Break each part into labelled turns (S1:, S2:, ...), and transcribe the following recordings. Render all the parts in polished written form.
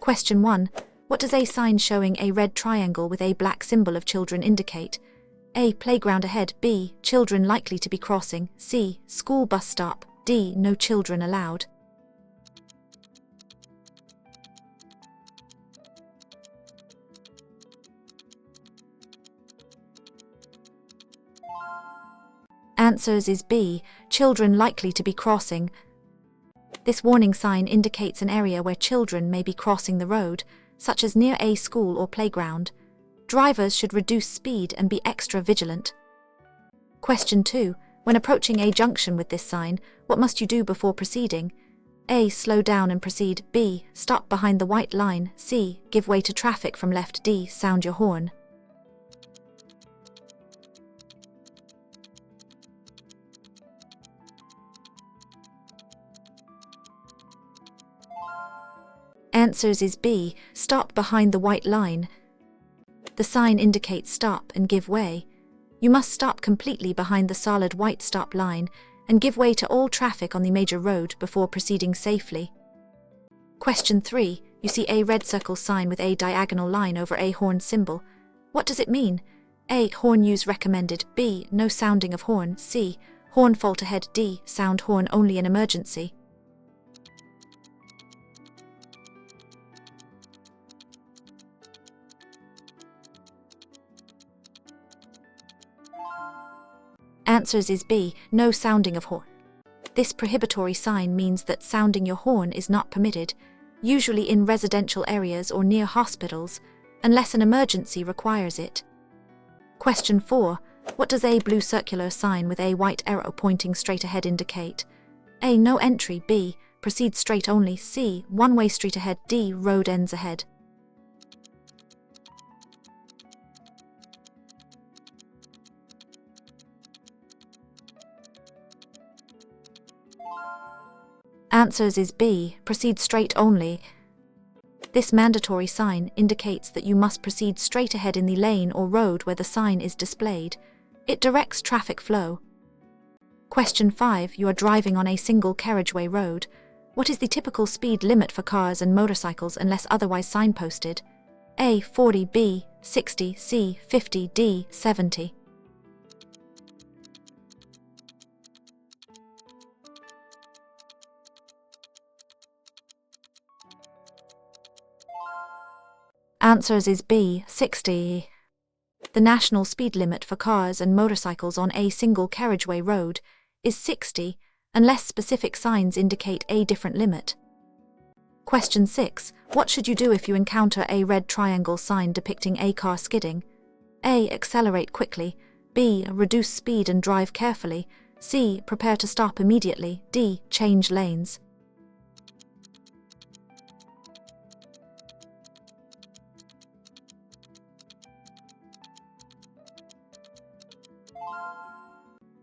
S1: Question 1. What does a sign showing a red triangle with a black symbol of children indicate? A. Playground ahead. B. Children likely to be crossing. C. School bus stop. D. No children allowed. Answers is B. Children likely to be crossing. This warning sign indicates an area where children may be crossing the road, such as near a school or playground. Drivers should reduce speed and be extra vigilant. Question 2. When approaching a junction with this sign, what must you do before proceeding? A. Slow down and proceed. B. Stop behind the white line. C. Give way to traffic from left. D. Sound your horn. Answers is B. Stop behind the white line. The sign indicates stop and give way. You must stop completely behind the solid white stop line and give way to all traffic on the major road before proceeding safely. Question 3. You see a red circle sign with a diagonal line over a horn symbol. What does it mean? A. Horn use recommended. B. No sounding of horn. C. Horn fault ahead. D. Sound horn only in emergency. Answers is B. No sounding of horn. This prohibitory sign means that sounding your horn is not permitted, usually in residential areas or near hospitals, unless an emergency requires it. Question 4. What does a blue circular sign with a white arrow pointing straight ahead indicate? A. No entry. B. Proceed straight only. C. One-way street ahead. D. Road ends ahead. Answers is B. Proceed straight only. This mandatory sign indicates that you must proceed straight ahead in the lane or road where the sign is displayed. It directs traffic flow. Question 5. You are driving on a single carriageway road. What is the typical speed limit for cars and motorcycles unless otherwise signposted? A. 40. B. 60. C. 50. D. 70. Answers is B. 60. The national speed limit for cars and motorcycles on a single carriageway road is 60, unless specific signs indicate a different limit. Question 6. What should you do if you encounter a red triangle sign depicting a car skidding? A. Accelerate quickly. B. Reduce speed and drive carefully. C. Prepare to stop immediately. D. Change lanes.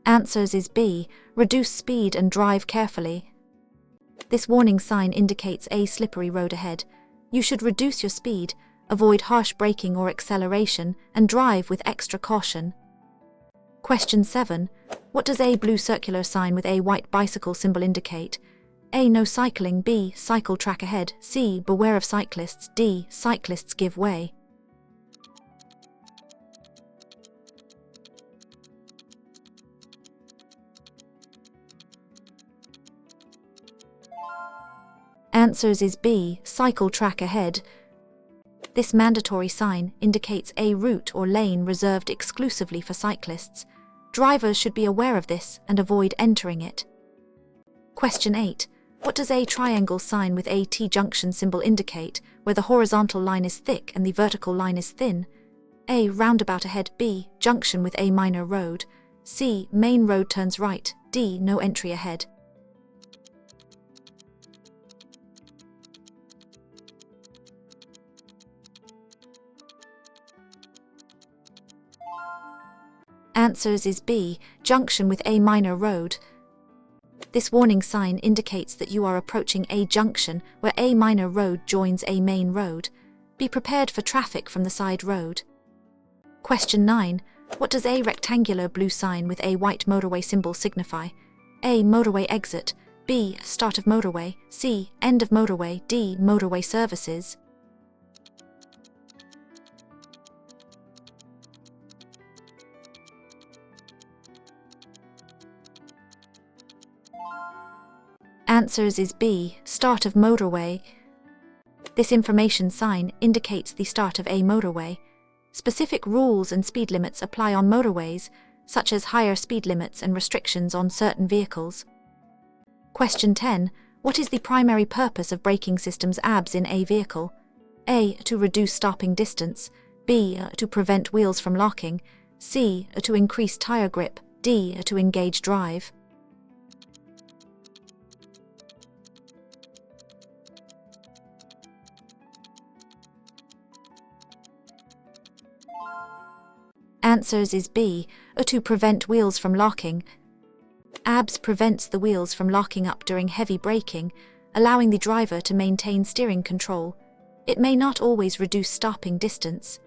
S1: Answers is B. Reduce speed and drive carefully. This warning sign indicates a slippery road ahead. You should reduce your speed, avoid harsh braking or acceleration, and drive with extra caution. Question 7. What does a blue circular sign with a white bicycle symbol indicate? A. No cycling. B. Cycle track ahead. C. Beware of cyclists. D. Cyclists give way. Answers is B. Cycle track ahead. This mandatory sign indicates a route or lane reserved exclusively for cyclists. Drivers should be aware of this and avoid entering it. Question 8. What does a triangle sign with a T-junction symbol indicate, where the horizontal line is thick and the vertical line is thin? A. Roundabout ahead. B. Junction with a minor road. C. Main road turns right. D. No entry ahead. Answers is B. Junction with a minor road. This warning sign indicates that you are approaching a junction where a minor road joins a main road. Be prepared for traffic from the side road. Question 9. What does a rectangular blue sign with a white motorway symbol signify? A. Motorway exit. B. Start of motorway. C. End of motorway. D. Motorway services. Answers is B, start of motorway. This information sign indicates the start of a motorway. Specific rules and speed limits apply on motorways, such as higher speed limits and restrictions on certain vehicles. Question 10. What is the primary purpose of braking systems ABS in a vehicle? A. To reduce stopping distance. B. To prevent wheels from locking. C. To increase tire grip. D. To engage drive. Answers is B, to prevent wheels from locking. ABS prevents the wheels from locking up during heavy braking, allowing the driver to maintain steering control. It may not always reduce stopping distance.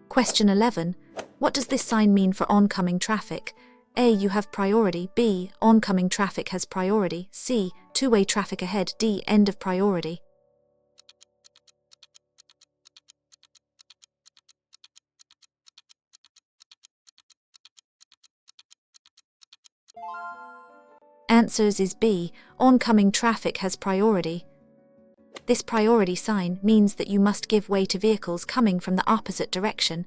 S1: Question 11. What does this sign mean for oncoming traffic? A. You have priority. B. Oncoming traffic has priority. C. Two-way traffic ahead. D. End of priority. Answers is B, oncoming traffic has priority. This priority sign means that you must give way to vehicles coming from the opposite direction.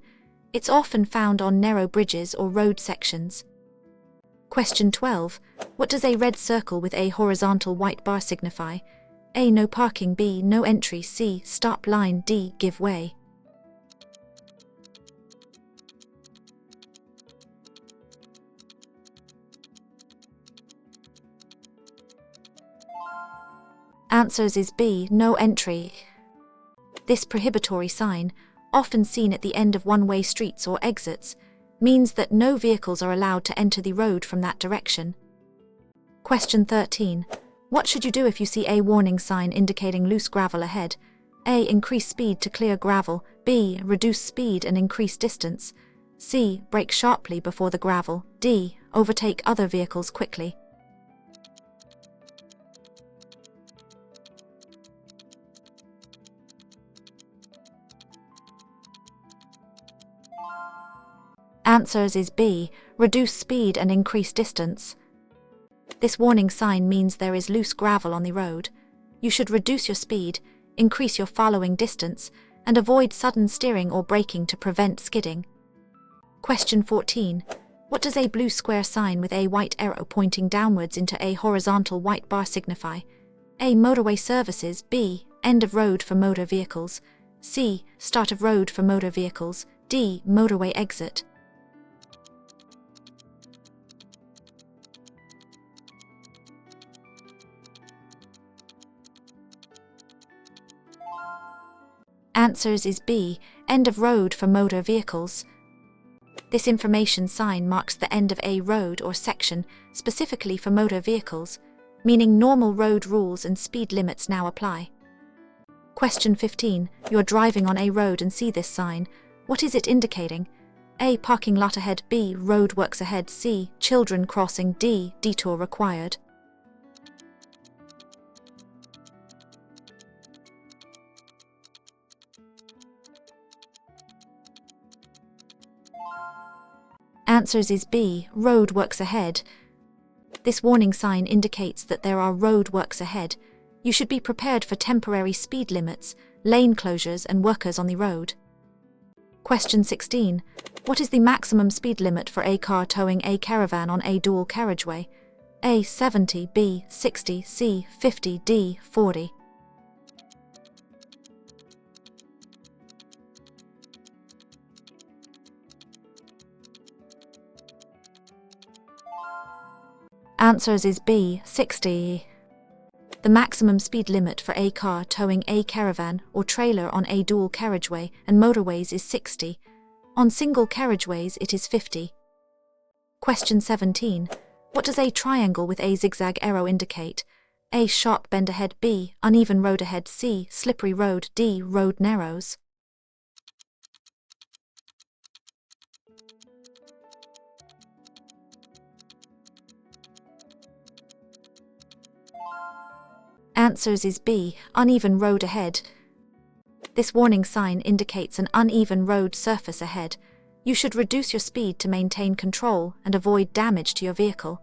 S1: It's often found on narrow bridges or road sections. Question 12. What does a red circle with a horizontal white bar signify? A. No parking. B. No entry. C. Stop line. D. Give way. Answers is B, no entry. This prohibitory sign, often seen at the end of one-way streets or exits, means that no vehicles are allowed to enter the road from that direction. Question 13. What should you do if you see a warning sign indicating loose gravel ahead? A. Increase speed to clear gravel. B. Reduce speed and increase distance. C. Brake sharply before the gravel. D. Overtake other vehicles quickly. Answers is B, reduce speed and increase distance. This warning sign means there is loose gravel on the road. You should reduce your speed, increase your following distance, and avoid sudden steering or braking to prevent skidding. Question 14. What does a blue square sign with a white arrow pointing downwards into a horizontal white bar signify? A. Motorway services. B. End of road for motor vehicles. C. Start of road for motor vehicles. D. Motorway exit. Answers is B, end of road for motor vehicles. This information sign marks the end of a road or section specifically for motor vehicles, meaning normal road rules and speed limits now apply. Question 15. You're driving on a road and see this sign. What is it indicating? A. Parking lot ahead. B. Roadworks ahead. C. Children crossing. D. Detour required. Answers is B, roadworks ahead. This warning sign indicates that there are roadworks ahead. You should be prepared for temporary speed limits, lane closures, and workers on the road. Question 16. What is the maximum speed limit for a car towing a caravan on a dual carriageway? A. 70, B. 60, C. 50, D. 40. Answers is B, 60. The maximum speed limit for a car towing a caravan or trailer on a dual carriageway and motorways is 60. On single carriageways it is 50. Question 17. What does a triangle with a zigzag arrow indicate? A. Sharp bend ahead. B. Uneven road ahead. C. Slippery road. D. Road narrows. Answers is B, uneven road ahead. This warning sign indicates an uneven road surface ahead. You should reduce your speed to maintain control and avoid damage to your vehicle.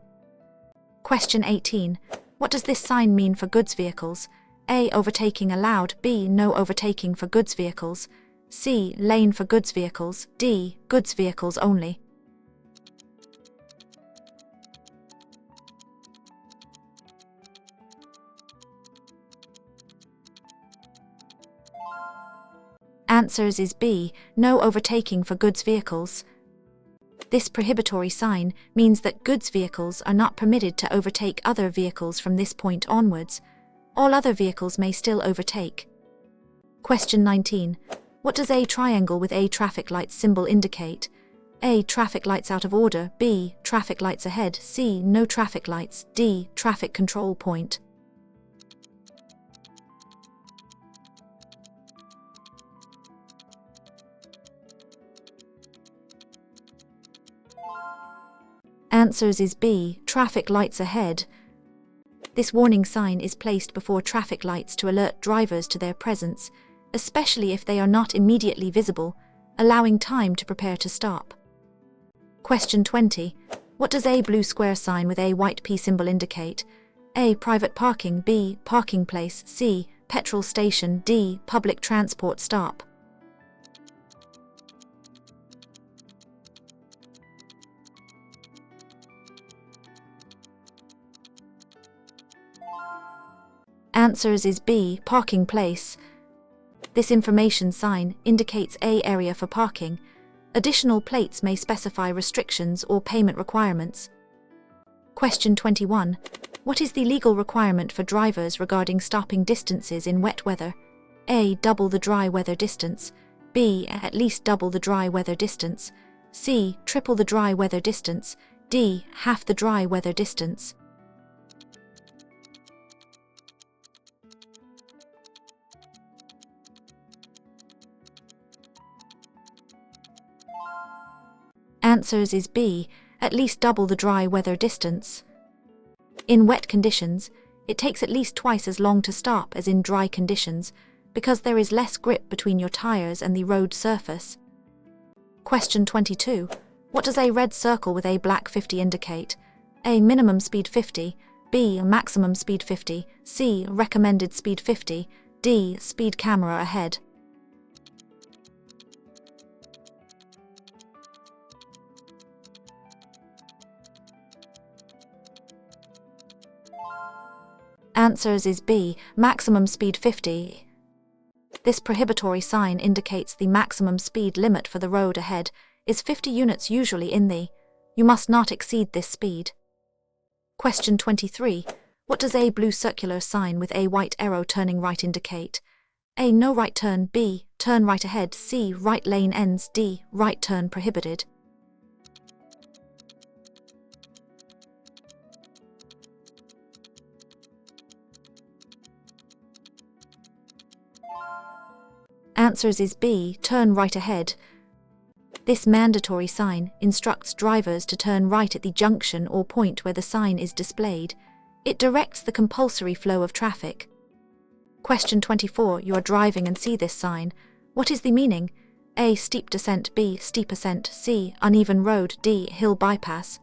S1: Question 18. What does this sign mean for goods vehicles? A. Overtaking allowed. B. No overtaking for goods vehicles. C. Lane for goods vehicles. D. Goods vehicles only. Answers is B. No overtaking for goods vehicles. This prohibitory sign means that goods vehicles are not permitted to overtake other vehicles from this point onwards. All other vehicles may still overtake. Question 19. What does a triangle with a traffic lights symbol indicate? A. Traffic lights out of order. B. Traffic lights ahead. C. No traffic lights. D. Traffic control point. Answers is B. Traffic lights ahead. This warning sign is placed before traffic lights to alert drivers to their presence, especially if they are not immediately visible, allowing time to prepare to stop. Question 20. What does a blue square sign with a white P symbol indicate? A. Private parking. B. Parking place. C. Petrol station. D. Public transport stop. Answers is B. Parking place. This information sign indicates a area for parking. Additional plates may specify restrictions or payment requirements. Question 21. What is the legal requirement for drivers regarding stopping distances in wet weather? A. Double the dry weather distance. B. At least double the dry weather distance. C. Triple the dry weather distance. D. Half the dry weather distance. Answers is B. At least double the dry weather distance. In wet conditions, it takes at least twice as long to stop as in dry conditions because there is less grip between your tires and the road surface. Question 22. What does a red circle with a black 50 indicate? A. Minimum speed 50. B. Maximum speed 50. C. Recommended speed 50. D. Speed camera ahead. Answers is B. Maximum speed 50. This prohibitory sign indicates the maximum speed limit for the road ahead is 50 units usually in the. You must not exceed this speed. Question 23. What does a blue circular sign with a white arrow turning right indicate? A. No right turn. B. Turn right ahead. C. Right lane ends. D. Right turn prohibited. Answers is B. Turn right ahead. This mandatory sign instructs drivers to turn right at the junction or point where the sign is displayed. It directs the compulsory flow of traffic. Question 24. You are driving and see this sign. What is the meaning? A. Steep descent. B. Steep ascent. C. Uneven road. D. Hill bypass.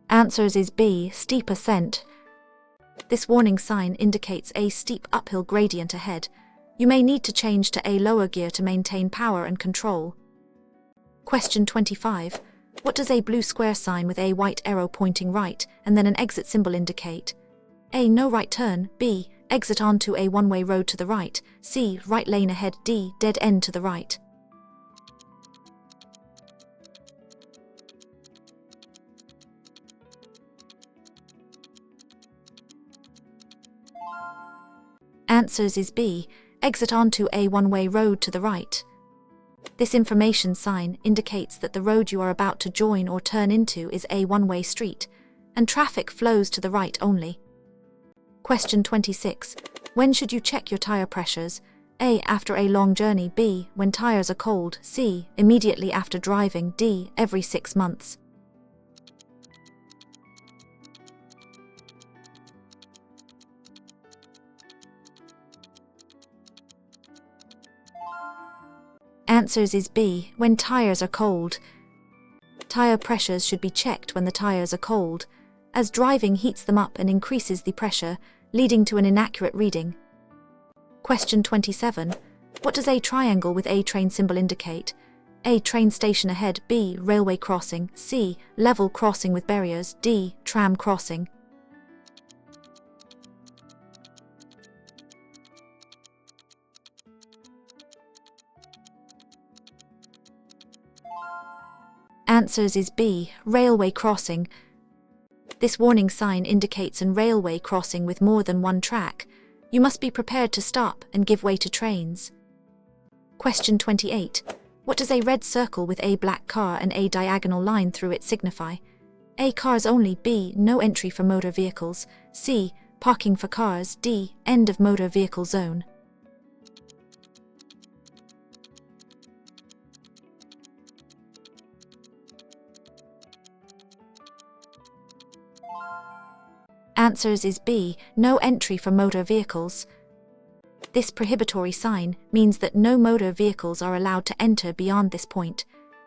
S1: Answers is B. Steep ascent. This warning sign indicates a steep uphill gradient ahead. You may need to change to a lower gear to maintain power and control. Question 25. What does a blue square sign with a white arrow pointing right and then an exit symbol indicate? A. No right turn. B. Exit onto a one-way road to the right. C. Right lane ahead. D. Dead end to the right. Answers is B. Exit onto a one-way road to the right. This information sign indicates that the road you are about to join or turn into is a one-way street, and traffic flows to the right only. Question 26. When should you check your tire pressures? A. After a long journey. B. When tires are cold. C. Immediately after driving. D. Every 6 months. Answers is B, when tires are cold. Tire pressures should be checked when the tires are cold, as driving heats them up and increases the pressure, leading to an inaccurate reading. Question 27. What does a triangle with a train symbol indicate? A. Train station ahead. B. Railway crossing. C. Level crossing with barriers. D. Tram crossing. Answers is B. Railway crossing. This warning sign indicates an railway crossing with more than one track. You must be prepared to stop and give way to trains. Question 28. What does a red circle with a black car and a diagonal line through it signify? A. Cars only. B. No entry for motor vehicles. C. Parking for cars. D. End of motor vehicle zone. Answers is B. No entry for motor vehicles. This prohibitory sign means that no motor vehicles are allowed to enter beyond this point.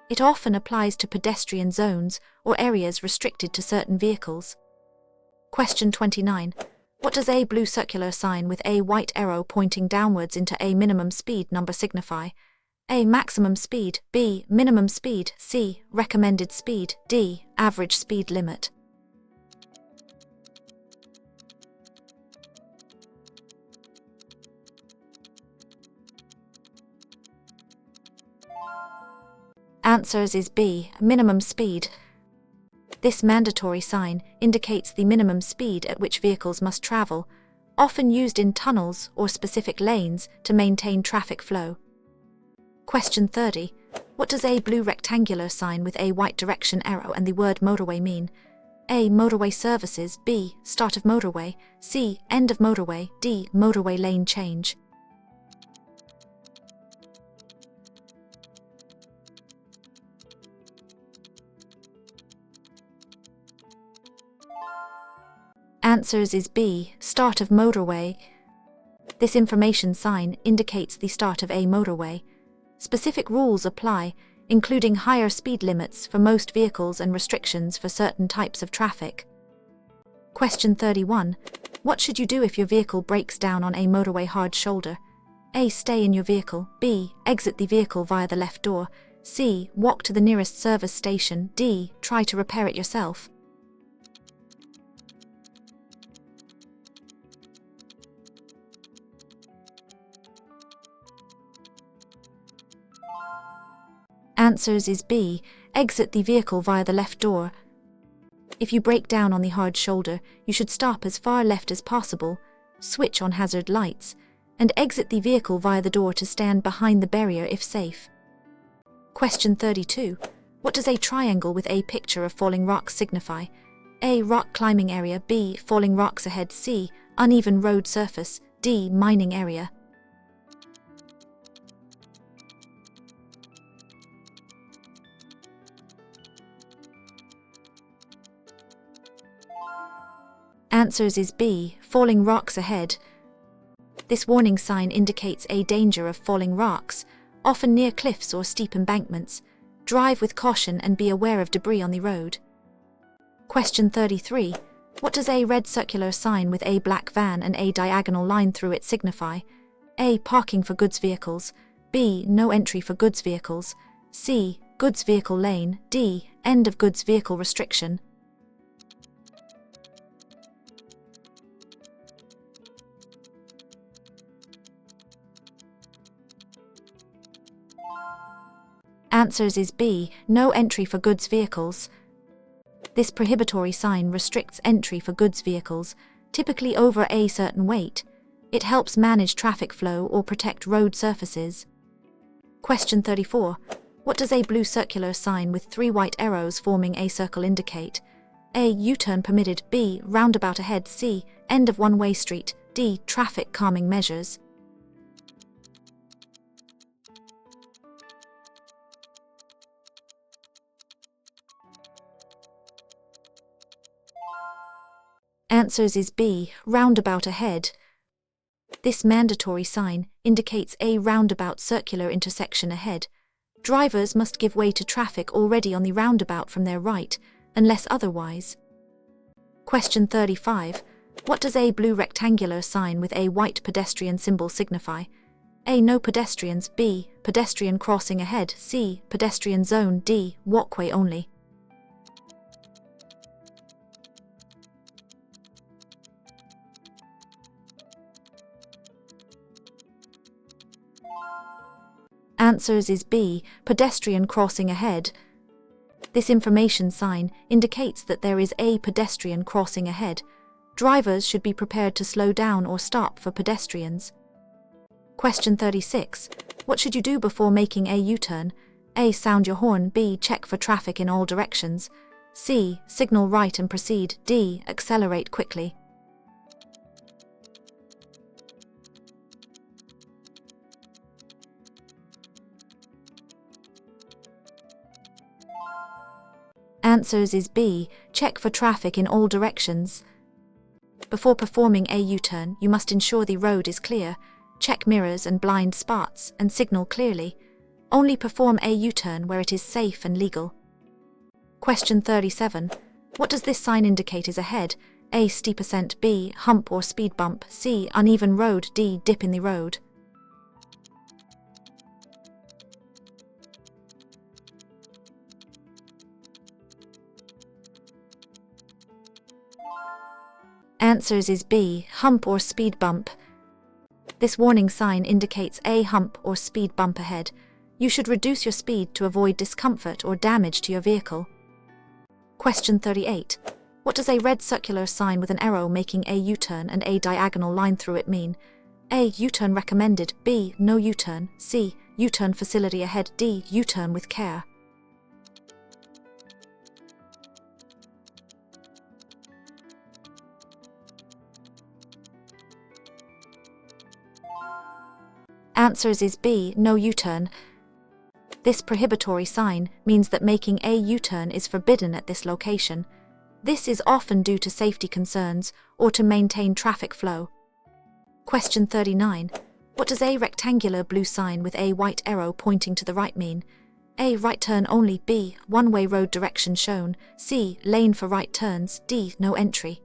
S1: It often applies to pedestrian zones or areas restricted to certain vehicles. Question 29. What does a blue circular sign with a white arrow pointing downwards into a minimum speed number signify? A. Maximum speed. B. Minimum speed. C. Recommended speed. D. Average speed limit. Answers is B. Minimum speed. This mandatory sign indicates the minimum speed at which vehicles must travel, often used in tunnels or specific lanes to maintain traffic flow. Question 30. What does a blue rectangular sign with a white direction arrow and the word motorway mean? A. Motorway services. B. Start of motorway. C. End of motorway. D. Motorway lane change. Answers is B. Start of motorway. This information sign indicates the start of a motorway. Specific rules apply, including higher speed limits for most vehicles and restrictions for certain types of traffic. Question 31. What should you do if your vehicle breaks down on a motorway hard shoulder? A. Stay in your vehicle. B. Exit the vehicle via the left door. C. Walk to the nearest service station. D. Try to repair it yourself. Answers is B. Exit the vehicle via the left door. If you break down on the hard shoulder, you should stop as far left as possible, switch on hazard lights, and exit the vehicle via the door to stand behind the barrier if safe. Question 32. What does a triangle with a picture of falling rocks signify? A. Rock climbing area. B. Falling rocks ahead. C. Uneven road surface. D. Mining area. Answers is B. Falling rocks ahead. This warning sign indicates a danger of falling rocks, often near cliffs or steep embankments. Drive with caution and be aware of debris on the road. Question 33. What does a red circular sign with a black van and a diagonal line through it signify? A. Parking for goods vehicles. B. No entry for goods vehicles. C. Goods vehicle lane. D. End of goods vehicle restriction. Answers is B. No entry for goods vehicles. This prohibitory sign restricts entry for goods vehicles, typically over a certain weight. It helps manage traffic flow or protect road surfaces. Question 34. What does a blue circular sign with 3 white arrows forming a circle indicate? A. U-turn permitted. B. Roundabout ahead. C. End of one-way street. D. Traffic calming measures. Answers is B. Roundabout ahead. This mandatory sign indicates a roundabout circular intersection ahead, Drivers must give way to traffic already on the roundabout from their right, unless otherwise. Question 35. What does a blue rectangular sign with a white pedestrian symbol signify? A. No pedestrians. B. Pedestrian crossing ahead. C. Pedestrian zone. D. Walkway only. Answers is B. Pedestrian crossing ahead. This information sign indicates that there is a pedestrian crossing ahead. Drivers should be prepared to slow down or stop for pedestrians. Question 36. What should you do before making a U-turn? A. Sound your horn. B. Check for traffic in all directions. C. Signal right and proceed. D. Accelerate quickly. Answers is B. Check for traffic in all directions. Before performing a U-turn, you must ensure the road is clear, check mirrors and blind spots, and signal clearly. Only perform a U-turn where it is safe and legal. Question 37. What does this sign indicate is ahead? A. Steep ascent. B. Hump or speed bump. C. Uneven road. D. Dip in the road. Answers is B. Hump or speed bump. This warning sign indicates a hump or speed bump ahead. You should reduce your speed to avoid discomfort or damage to your vehicle. Question 38. What does a red circular sign with an arrow making a U-turn and a diagonal line through it mean? A. U-turn recommended. B. No U-turn. C. U-turn facility ahead. D. U-turn with care. Answers is B. No U-turn. This prohibitory sign means that making a U-turn is forbidden at this location. This is often due to safety concerns or to maintain traffic flow. Question 39. What does a rectangular blue sign with a white arrow pointing to the right mean? A. Right turn only. B. One-way road direction shown. C. Lane for right turns. D. No entry.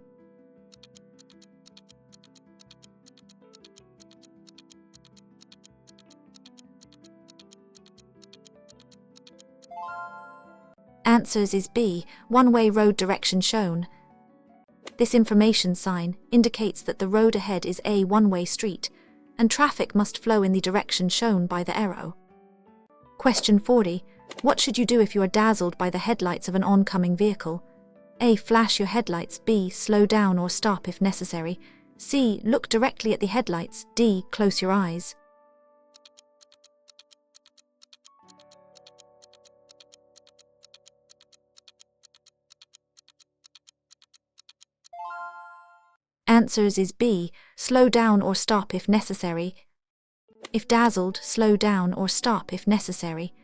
S1: Answers is B. One-way road direction shown. This information sign indicates that the road ahead is a one-way street, and traffic must flow in the direction shown by the arrow. Question 40. What should you do if you are dazzled by the headlights of an oncoming vehicle? A. Flash your headlights. B. Slow down or stop if necessary. C. Look directly at the headlights. D. Close your eyes. Answers is B. Slow down or stop if necessary. If dazzled, slow down or stop if necessary.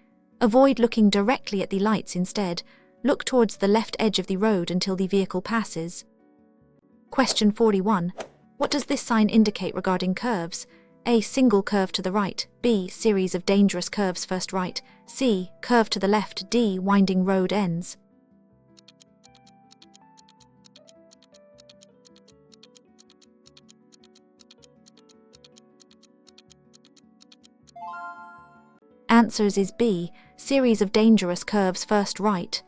S1: Avoid looking directly at the lights instead. Look towards the left edge of the road until the vehicle passes. Question 41. What does this sign indicate regarding curves? A. Single curve to the right. B. Series of dangerous curves first right. C. Curve to the left. D. Winding road ends. Answers is B. Series of dangerous curves first right.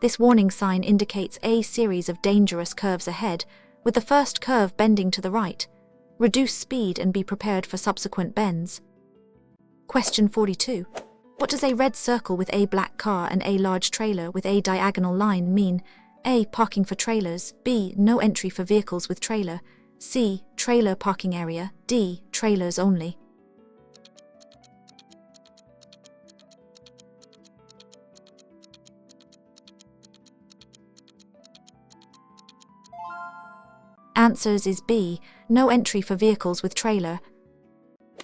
S1: This warning sign indicates a series of dangerous curves ahead, with the first curve bending to the right. Reduce speed and be prepared for subsequent bends. Question 42. What does a red circle with a black car and a large trailer with a diagonal line mean? A. Parking for trailers. B. No entry for vehicles with trailer. C. Trailer parking area. D. Trailers only. Answers is B. No entry for vehicles with trailer.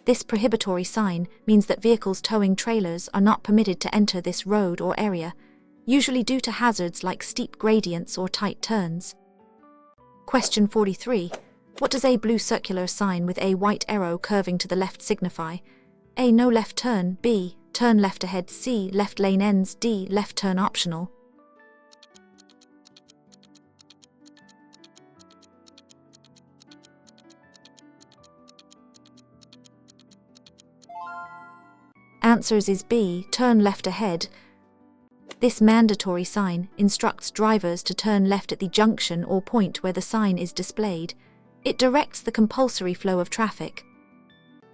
S1: This prohibitory sign means that vehicles towing trailers are not permitted to enter this road or area, usually due to hazards like steep gradients or tight turns. Question 43. What does a blue circular sign with a white arrow curving to the left signify? A. No left turn. B. turn left ahead, C, left lane ends, D, left turn optional. Answers is B, turn left ahead. This mandatory sign instructs drivers to turn left at the junction or point where the sign is displayed. It directs the compulsory flow of traffic.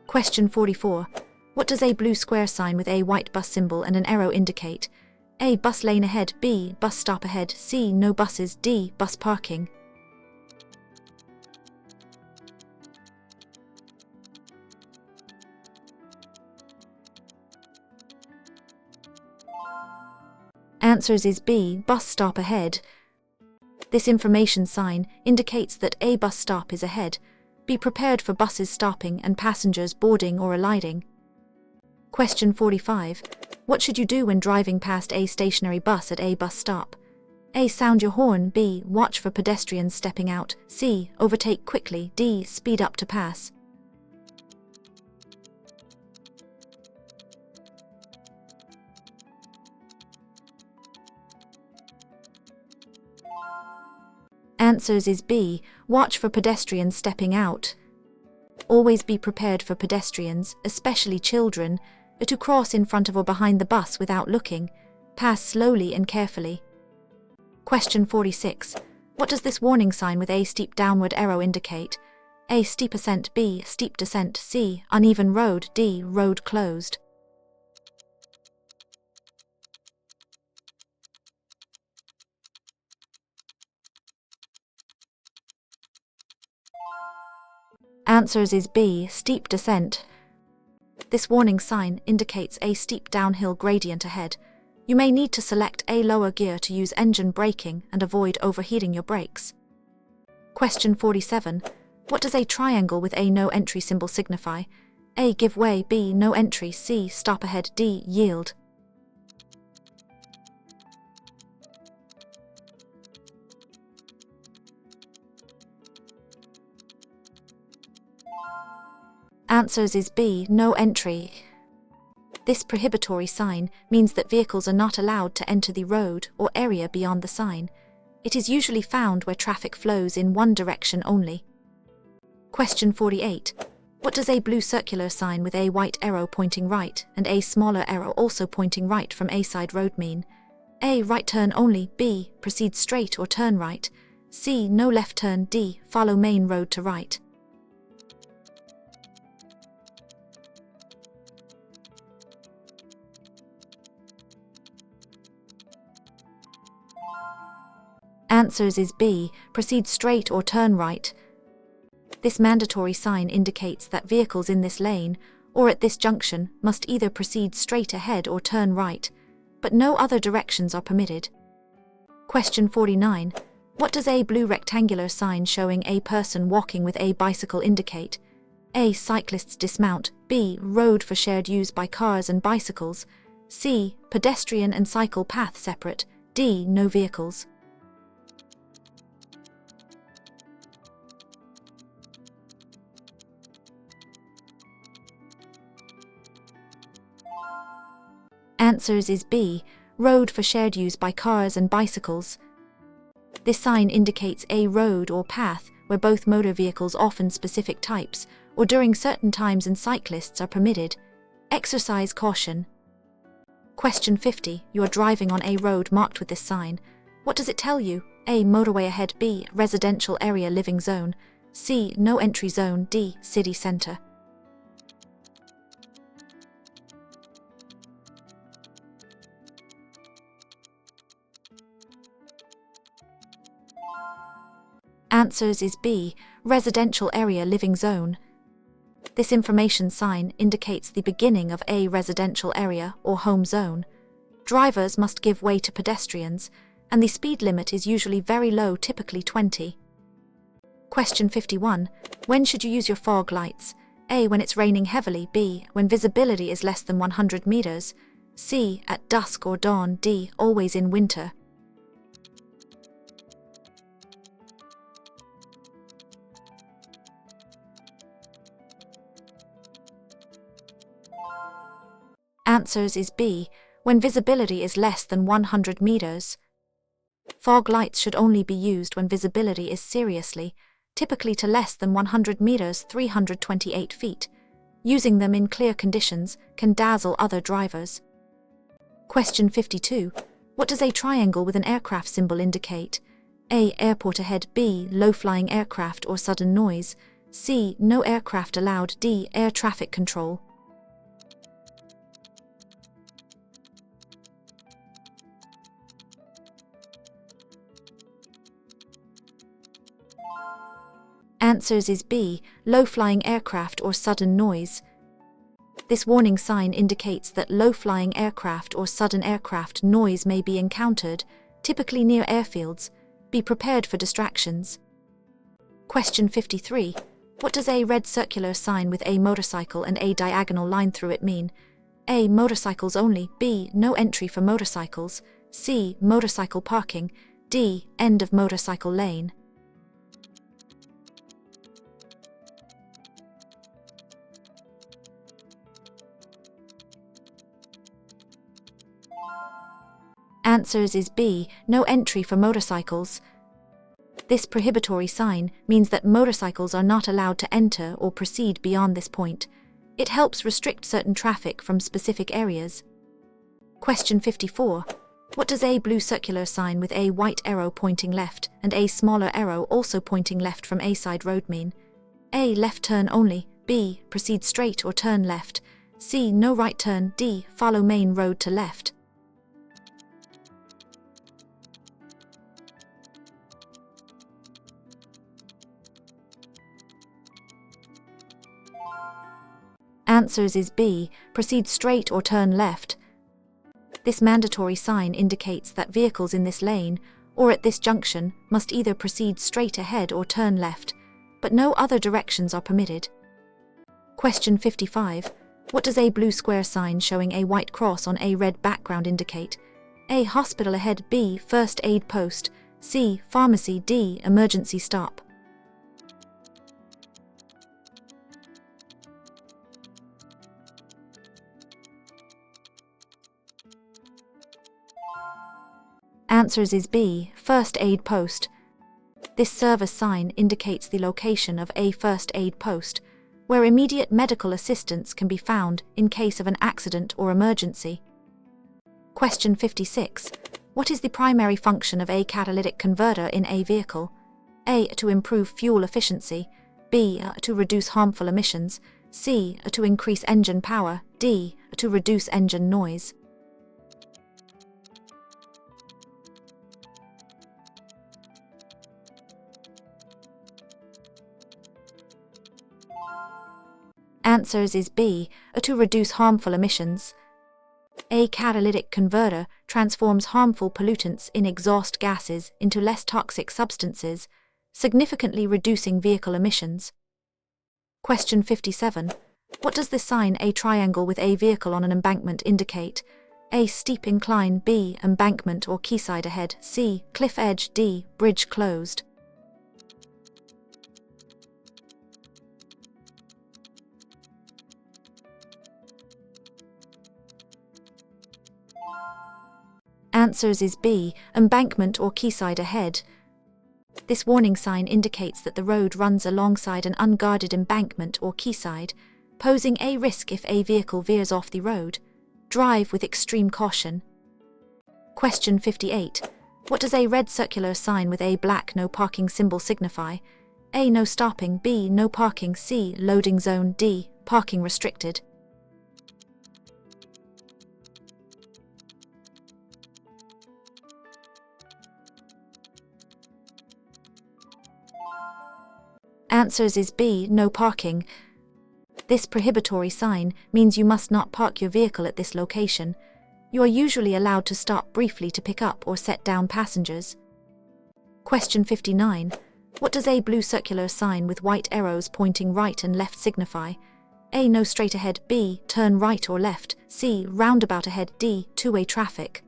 S1: Question 44. What does a blue square sign with a white bus symbol and an arrow indicate? A, bus lane ahead, B, bus stop ahead, C, no buses, D, bus parking. Answers is B, bus stop ahead. This information sign indicates that a bus stop is ahead. Be prepared for buses stopping and passengers boarding or alighting. Question 45. What should you do when driving past a stationary bus at a bus stop? A, sound your horn, B, watch for pedestrians stepping out, C, overtake quickly, D, speed up to pass. Answers is B, watch for pedestrians stepping out. Always be prepared for pedestrians, especially children, to cross in front of or behind the bus without looking. Pass slowly and carefully. Question 46. What does this warning sign with a steep downward arrow indicate? A, steep ascent, B, steep descent, C, uneven road, D, road closed. Answers is B, steep descent. This warning sign indicates a steep downhill gradient ahead. You may need to select a lower gear to use engine braking and avoid overheating your brakes. Question 47. What does a triangle with a no entry symbol signify? A, give way, B, no entry, C, stop ahead, D, yield. Answers is B, no entry. This prohibitory sign means that vehicles are not allowed to enter the road or area beyond the sign. It is usually found where traffic flows in one direction only. Question 48. What does a blue circular sign with a white arrow pointing right and a smaller arrow also pointing right from a side road mean? A, right turn only, B, proceed straight or turn right, C, no left turn, D, follow main road to right. Answers is B, proceed straight or turn right. This mandatory sign indicates that vehicles in this lane or at this junction must either proceed straight ahead or turn right, but no other directions are permitted. Question 49. What does a blue rectangular sign showing a person walking with a bicycle indicate? A, cyclists dismount, B, road for shared use by cars and bicycles, C, pedestrian and cycle path separate, D, no vehicles. Answers is B, road for shared use by cars and bicycles. This sign indicates a road or path where both motor vehicles, often specific types, or during certain times and cyclists are permitted. Exercise caution. Question 50. You are driving on a road marked with this sign. What does it tell you? A, motorway ahead, B, residential area living zone, C, no entry zone, D, city center. Answers is B, residential area living zone. This information sign indicates the beginning of a residential area or home zone. Drivers must give way to pedestrians, and the speed limit is usually very low, typically 20. Question 51. When should you use your fog lights? A, when it's raining heavily, B, when visibility is less than 100 meters, C, at dusk or dawn, D, always in winter. Answers is B, when visibility is less than 100 meters. Fog lights should only be used when visibility is seriously, typically to less than 100 meters 328 feet. Using them in clear conditions can dazzle other drivers. Question 52. What does a triangle with an aircraft symbol indicate? A. Airport ahead. B. Low-flying aircraft or sudden noise. C. No aircraft allowed. D. Air traffic control. Answers is B. Low-flying aircraft or sudden noise. This warning sign indicates that low-flying aircraft or sudden aircraft noise may be encountered, typically near airfields. Be prepared for distractions. Question 53. What does a red circular sign with a motorcycle and a diagonal line through it mean? A. Motorcycles only. B. No entry for motorcycles. C. Motorcycle parking. D. End of motorcycle lane. Answers is B. No entry for motorcycles. This prohibitory sign means that motorcycles are not allowed to enter or proceed beyond this point. It helps restrict certain traffic from specific areas. Question 54. What does a blue circular sign with a white arrow pointing left and a smaller arrow also pointing left from a side road mean? A. Left turn only. B. Proceed straight or turn left. C. No right turn. D. Follow main road to left. Answers is B. Proceed straight or turn left. This mandatory sign indicates that vehicles in this lane or at this junction must either proceed straight ahead or turn left, but no other directions are permitted. Question 55. What does a blue square sign showing a white cross on a red background indicate? A. Hospital ahead. B. First aid post. C. Pharmacy. D. Emergency stop. Answers is B. First aid post. This service sign indicates the location of a first aid post, where immediate medical assistance can be found in case of an accident or emergency. Question 56. What is the primary function of a catalytic converter in a vehicle? A. To improve fuel efficiency. B. To reduce harmful emissions. C. To increase engine power. D. To reduce engine noise. Answers is B. To reduce harmful emissions. A catalytic converter transforms harmful pollutants in exhaust gases into less toxic substances, significantly reducing vehicle emissions. Question 57. What does the sign a triangle with a vehicle on an embankment indicate? A. Steep incline. B. Embankment or quayside ahead. C. Cliff edge. D. Bridge closed. Answers is B. Embankment or quayside ahead. This warning sign indicates that the road runs alongside an unguarded embankment or quayside, posing a risk if a vehicle veers off the road. Drive with extreme caution. Question 58. What does a red circular sign with a black no parking symbol signify? A. No stopping. B. No parking. C. Loading zone. D. Parking restricted. Answers is B. No parking. This prohibitory sign means you must not park your vehicle at this location. You are usually allowed to stop briefly to pick up or set down passengers. Question 59. What does a blue circular sign with white arrows pointing right and left signify? A. No straight ahead. B. Turn right or left. C. Roundabout ahead. D. Two-way traffic.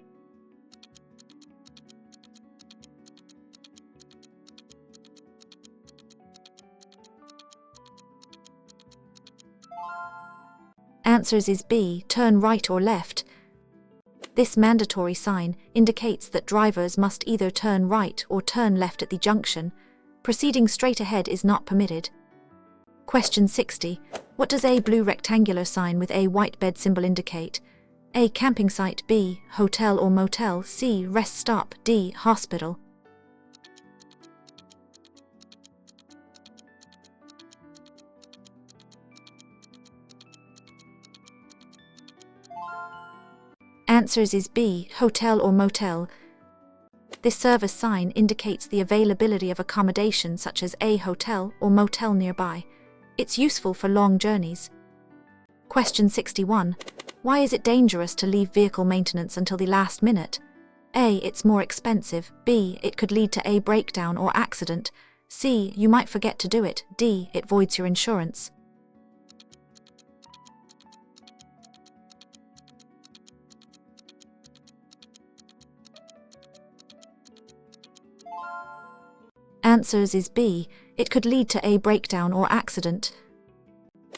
S1: Answers is B, turn right or left. This mandatory sign indicates that drivers must either turn right or turn left at the junction. Proceeding straight ahead is not permitted. Question 60. What does a blue rectangular sign with a white bed symbol indicate? A. Camping site. B. Hotel or motel. C. Rest stop. D. Hospital. Answers is B. Hotel or motel. This service sign indicates the availability of accommodation such as a hotel or motel nearby. It's useful for long journeys. Question 61. Why is it dangerous to leave vehicle maintenance until the last minute? A. It's more expensive. B. It could lead to a breakdown or accident. C. You might forget to do it. D. It voids your insurance. Answers is B. It could lead to a breakdown or accident.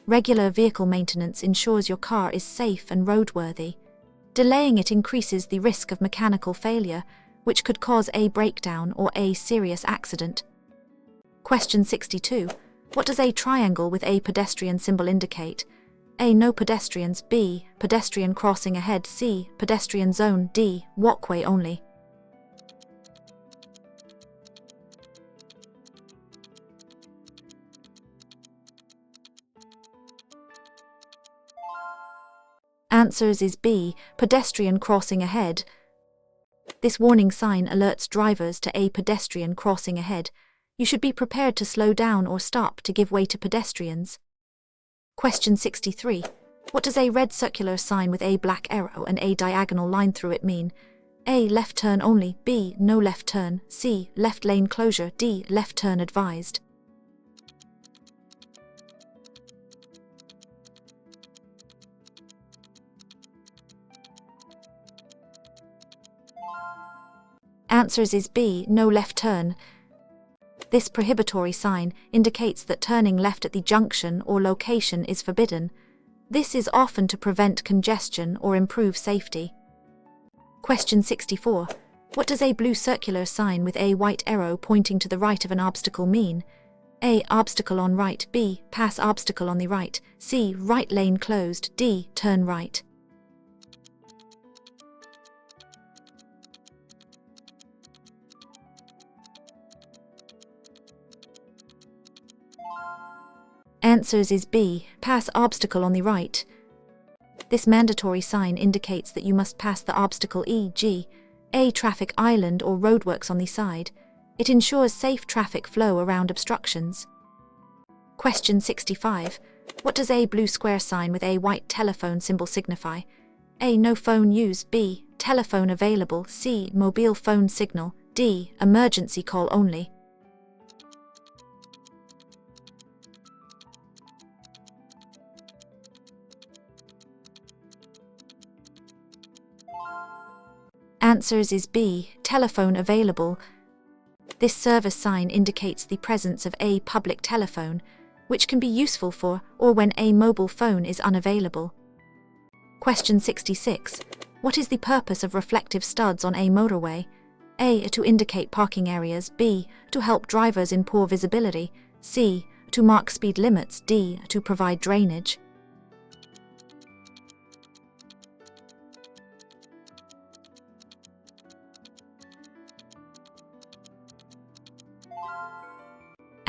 S1: Regular vehicle maintenance ensures your car is safe and roadworthy. Delaying it increases the risk of mechanical failure, which could cause a breakdown or a serious accident. Question 62. What does a triangle with a pedestrian symbol indicate? A. No pedestrians. B. Pedestrian crossing ahead. C. Pedestrian zone. D. Walkway only. Answers is B. Pedestrian crossing ahead. This warning sign alerts drivers to a pedestrian crossing ahead. You should be prepared to slow down or stop to give way to pedestrians. Question 63. What does a red circular sign with a black arrow and a diagonal line through it mean? A. Left turn only. B. No left turn. C. Left lane closure. D. Left turn advised. Answers is B. No left turn. This prohibitory sign indicates that turning left at the junction or location is forbidden. This is often to prevent congestion or improve safety. Question 64. What does a blue circular sign with a white arrow pointing to the right of an obstacle mean? A. Obstacle on right. B. Pass obstacle on the right. C. Right lane closed. D. Turn right. Answers is B. Pass obstacle on the right. This mandatory sign indicates that you must pass the obstacle, e.g., a traffic island or roadworks on the side. It ensures safe traffic flow around obstructions. Question 65. What does a blue square sign with a white telephone symbol signify? A. No phone use. B. Telephone available. C. Mobile phone signal. D. Emergency call only. Answers is B. Telephone available. This service sign indicates the presence of a public telephone, which can be useful for or when a mobile phone is unavailable. Question 66. What is the purpose of reflective studs on a motorway? A. To indicate parking areas. B. To help drivers in poor visibility. C. To mark speed limits. D. To provide drainage.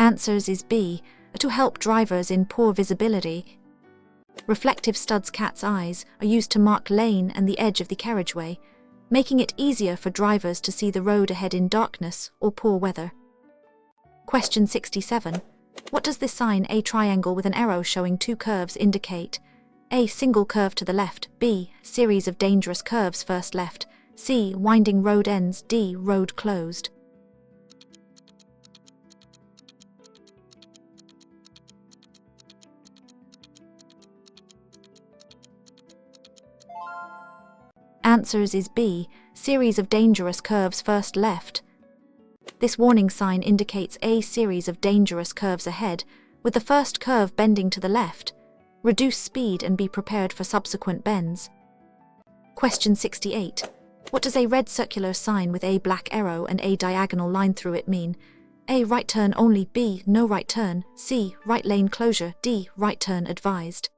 S1: Answers is B. To help drivers in poor visibility. Reflective studs cat's eyes are used to mark lane and the edge of the carriageway, making it easier for drivers to see the road ahead in darkness or poor weather. Question 67. What does this sign, a triangle with an arrow showing two curves, indicate? A. Single curve to the left. B. Series of dangerous curves first left. C. Winding road ends. D. Road closed. Answers is B. Series of dangerous curves first left. This warning sign indicates a series of dangerous curves ahead, with the first curve bending to the left. Reduce speed and be prepared for subsequent bends. Question 68. What does a red circular sign with a black arrow and a diagonal line through it mean? A. Right turn only. B. No right turn. C. Right lane closure. D. Right turn advised.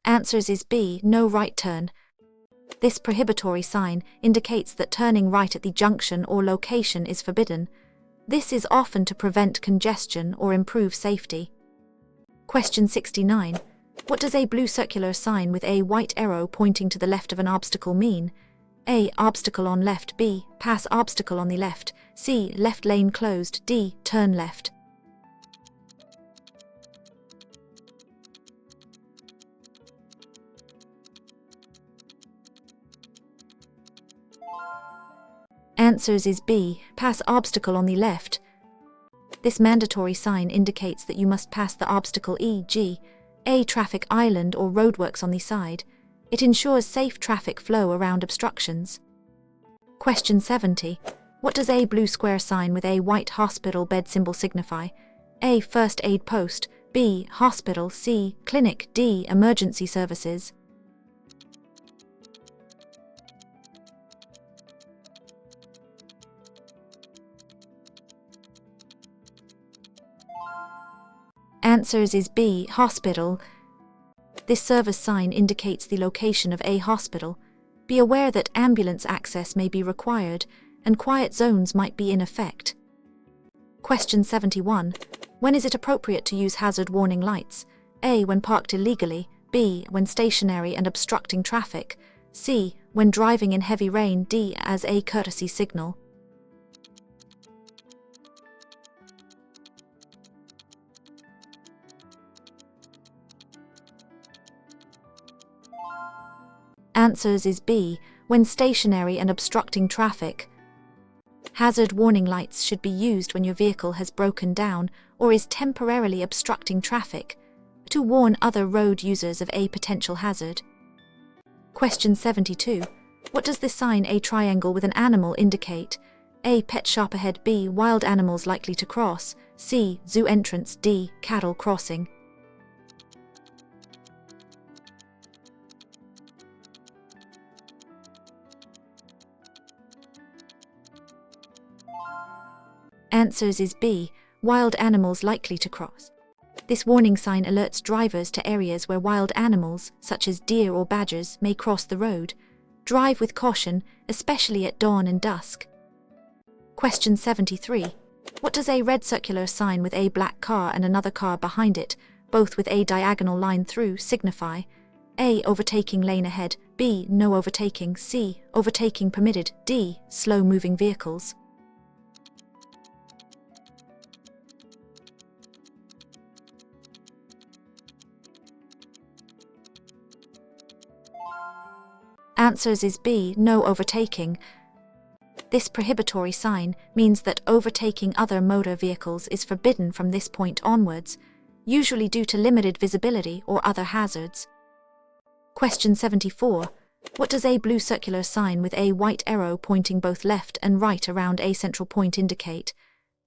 S1: Answers is B. No right turn. This prohibitory sign indicates that turning right at the junction or location is forbidden. This is often to prevent congestion or improve safety. Question 69. What does a blue circular sign with a white arrow pointing to the left of an obstacle mean? A. Obstacle on left. B. Pass obstacle on the left. C. Left lane closed. D. Turn left. Answers is B. Pass obstacle on the left. This mandatory sign indicates that you must pass the obstacle, e.g., a traffic island or roadworks on the side. It ensures safe traffic flow around obstructions. Question 70. What does a blue square sign with a white hospital bed symbol signify? A. First aid post. B. Hospital. C. Clinic. D. Emergency services. Answers is B. Hospital. This service sign indicates the location of a hospital. Be aware that ambulance access may be required and quiet zones might be in effect. Question 71. When is it appropriate to use hazard warning lights? A. When parked illegally. B. When stationary and obstructing traffic. C. When driving in heavy rain. D. As a courtesy signal. Answers is B. When stationary and obstructing traffic. Hazard warning lights should be used when your vehicle has broken down or is temporarily obstructing traffic, to warn other road users of a potential hazard. Question 72. What does the sign a triangle with an animal indicate? A. Pet shop ahead. B. Wild animals likely to cross. C. Zoo entrance. D. Cattle crossing. Answers is B. Wild animals likely to cross. This warning sign alerts drivers to areas where wild animals, such as deer or badgers, may cross the road. Drive with caution, especially at dawn and dusk. Question 73. What does a red circular sign with a black car and another car behind it, both with a diagonal line through, signify? A. Overtaking lane ahead. B. No overtaking. C. Overtaking permitted. D. Slow-moving vehicles. Answers is B. No overtaking. This prohibitory sign means that overtaking other motor vehicles is forbidden from this point onwards, usually due to limited visibility or other hazards. Question 74. What does a blue circular sign with a white arrow pointing both left and right around a central point indicate?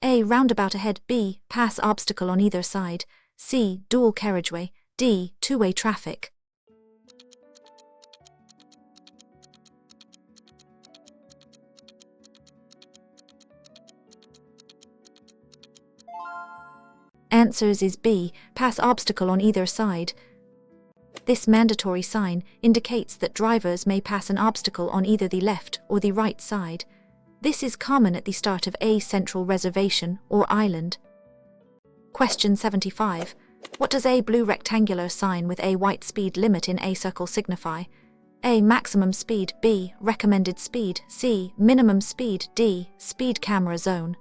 S1: A. Roundabout ahead. B. Pass obstacle on either side. C. Dual carriageway. D. Two-way traffic. Answers is B. Pass obstacle on either side. This mandatory sign indicates that drivers may pass an obstacle on either the left or the right side. This is common at the start of a central reservation or island. Question 75. What does a blue rectangular sign with a white speed limit in a circle signify? A. Maximum speed. B. Recommended speed. C. Minimum speed. D. Speed camera zone.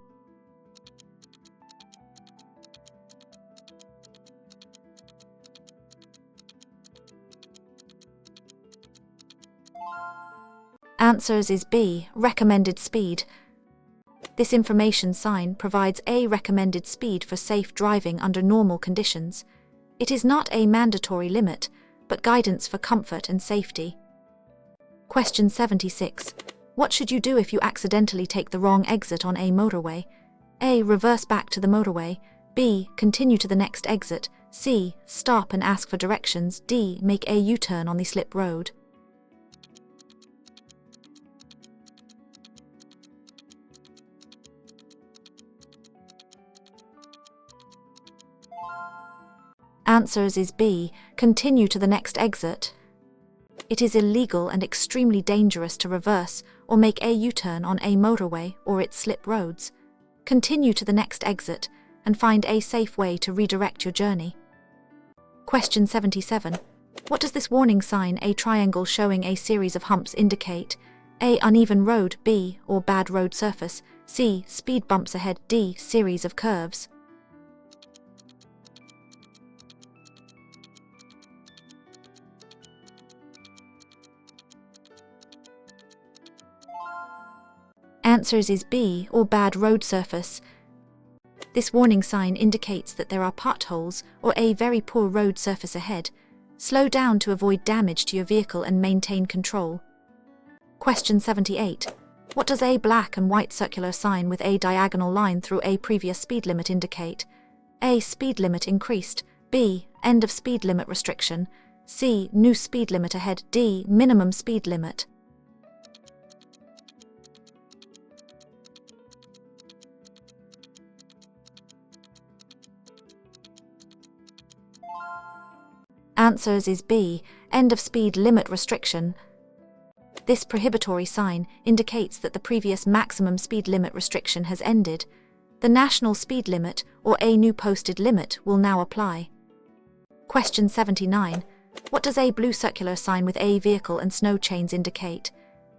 S1: Answers is B. Recommended speed. This information sign provides a recommended speed for safe driving under normal conditions. It is not a mandatory limit, but guidance for comfort and safety. Question 76. What should you do if you accidentally take the wrong exit on a motorway? A. Reverse back to the motorway. B. Continue to the next exit. C. Stop and ask for directions. D. Make a U-turn on the slip road. Answers is B. Continue to the next exit. It is illegal and extremely dangerous to reverse or make a U-turn on a motorway or its slip roads. Continue to the next exit and find a safe way to redirect your journey. Question 77. What does this warning sign, a triangle showing a series of humps, indicate? A. Uneven road. B. Or bad road surface. C. Speed bumps ahead. D. Series of curves. Answers is B. Or bad road surface. This warning sign indicates that there are potholes or a very poor road surface ahead. Slow down to avoid damage to your vehicle and maintain control. Question 78. What does a black and white circular sign with a diagonal line through a previous speed limit indicate? A. Speed limit increased. B. End of speed limit restriction. C. New speed limit ahead. D. Minimum speed limit. Answers is B. End of speed limit restriction. This prohibitory sign indicates that the previous maximum speed limit restriction has ended. The national speed limit or a new posted limit will now apply. Question 79. What does a blue circular sign with a vehicle and snow chains indicate?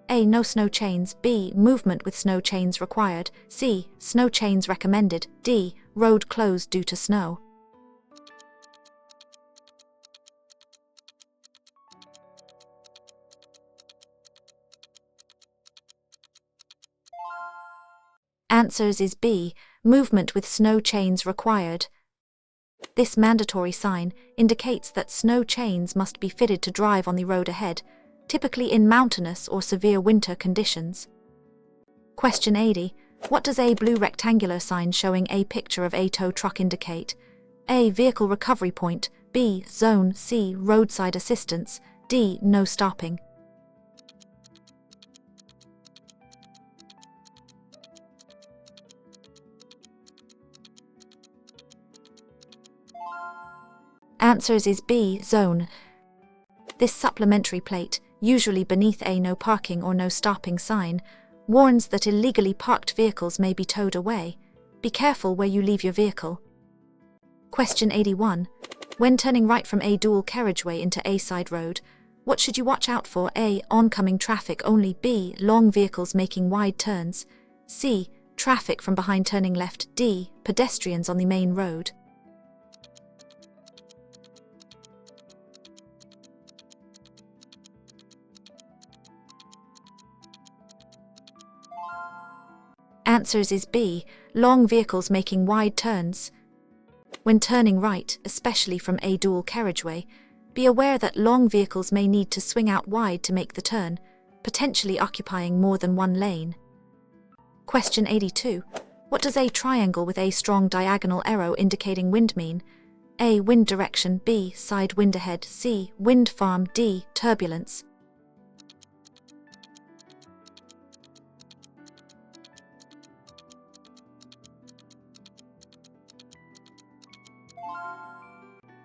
S1: A. No snow chains. B. Movement with snow chains required. C. Snow chains recommended. D. Road closed due to snow. Answers is B. Movement with snow chains required. This mandatory sign indicates that snow chains must be fitted to drive on the road ahead, typically in mountainous or severe winter conditions. Question 80. What does a blue rectangular sign showing a picture of a tow truck indicate? A. Vehicle recovery point. B. Zone. C. Roadside assistance. D. No stopping. Answers is B. Zone. This supplementary plate, usually beneath a no parking or no stopping sign, warns that illegally parked vehicles may be towed away. Be careful where you leave your vehicle. Question 81. When turning right from a dual carriageway into a side road, what should you watch out for? A. Oncoming traffic only. B. Long vehicles making wide turns. C. Traffic from behind turning left. D. Pedestrians on the main road. Answers is B. Long vehicles making wide turns. When turning right, especially from a dual carriageway, be aware that long vehicles may need to swing out wide to make the turn, potentially occupying more than one lane. Question 82. What does a triangle with a strong diagonal arrow indicating wind mean? A. Wind direction. B. Side wind ahead. C. Wind farm. D. Turbulence.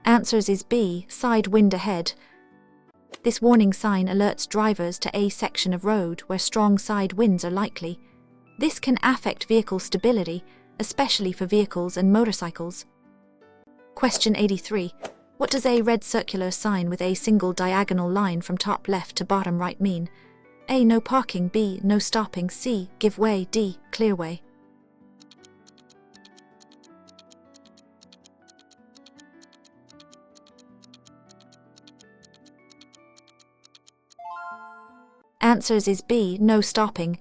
S1: Answers is B. Side wind ahead. This warning sign alerts drivers to a section of road where strong side winds are likely. This can affect vehicle stability, especially for vehicles and motorcycles. Question 83. What does a red circular sign with a single diagonal line from top left to bottom right mean? A. No parking. B. No stopping. C. Give way. D. Clear way. Answers is B. No stopping.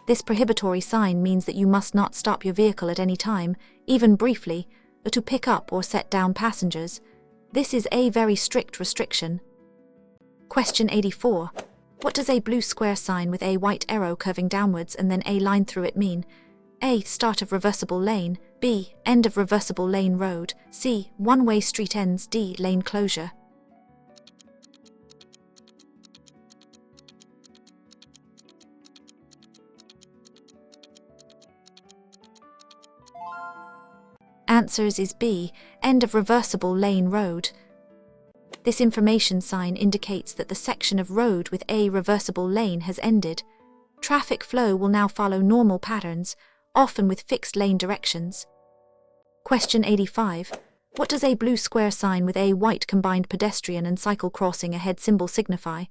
S1: This prohibitory sign means that you must not stop your vehicle at any time, even briefly, or to pick up or set down passengers. This is a very strict restriction. Question 84. What does a blue square sign with a white arrow curving downwards and then a line through it mean? A. Start of reversible lane. B. End of reversible lane road. C. One-way street ends. D. Lane closure. Answers is B. End of reversible lane road. This information sign indicates that the section of road with a reversible lane has ended. Traffic flow will now follow normal patterns, often with fixed lane directions. Question 85. What does a blue square sign with a white combined pedestrian and cycle crossing ahead symbol signify?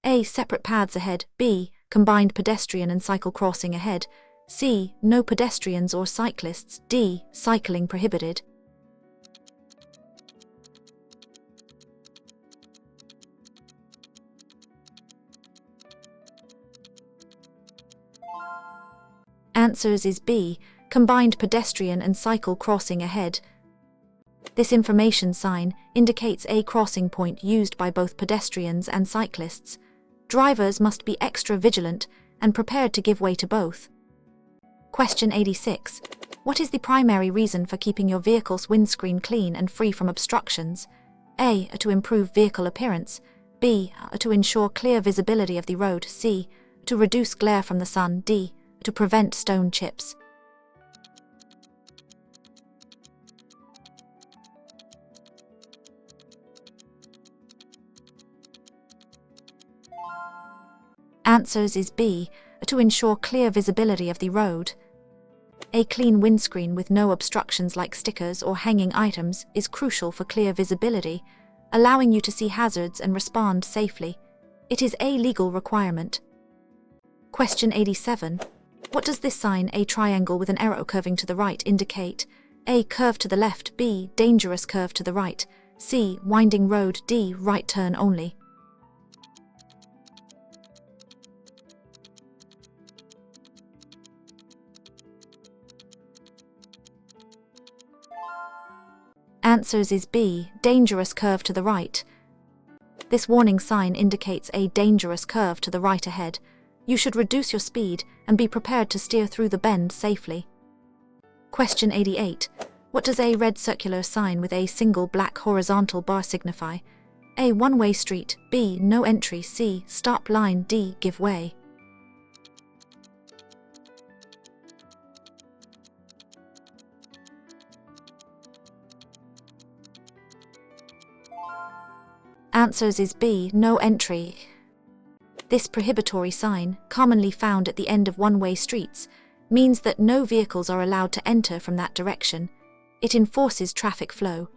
S1: A. Separate paths ahead. B. Combined pedestrian and cycle crossing ahead. C. No pedestrians or cyclists. D. Cycling prohibited. Answers is B. Combined pedestrian and cycle crossing ahead. This information sign indicates a crossing point used by both pedestrians and cyclists. Drivers must be extra vigilant and prepared to give way to both. Question 86. What is the primary reason for keeping your vehicle's windscreen clean and free from obstructions? A. To improve vehicle appearance. B. To ensure clear visibility of the road. C. To reduce glare from the sun. D. To prevent stone chips. Answers is B. To ensure clear visibility of the road. A clean windscreen with no obstructions like stickers or hanging items is crucial for clear visibility, allowing you to see hazards and respond safely. It is a legal requirement. Question 87. What does this sign, a triangle with an arrow curving to the right, indicate? A. Curve to the left. B. Dangerous curve to the right. C. Winding road. D. Right turn only. Answers is B. Dangerous curve to the right. This warning sign indicates a dangerous curve to the right ahead. You should reduce your speed and be prepared to steer through the bend safely. Question 88. What does a red circular sign with a single black horizontal bar signify? A. One-way street. B. No entry. C. Stop line. D. Give way. Answers is B. No entry. This prohibitory sign, commonly found at the end of one-way streets, means that no vehicles are allowed to enter from that direction. It enforces traffic flow.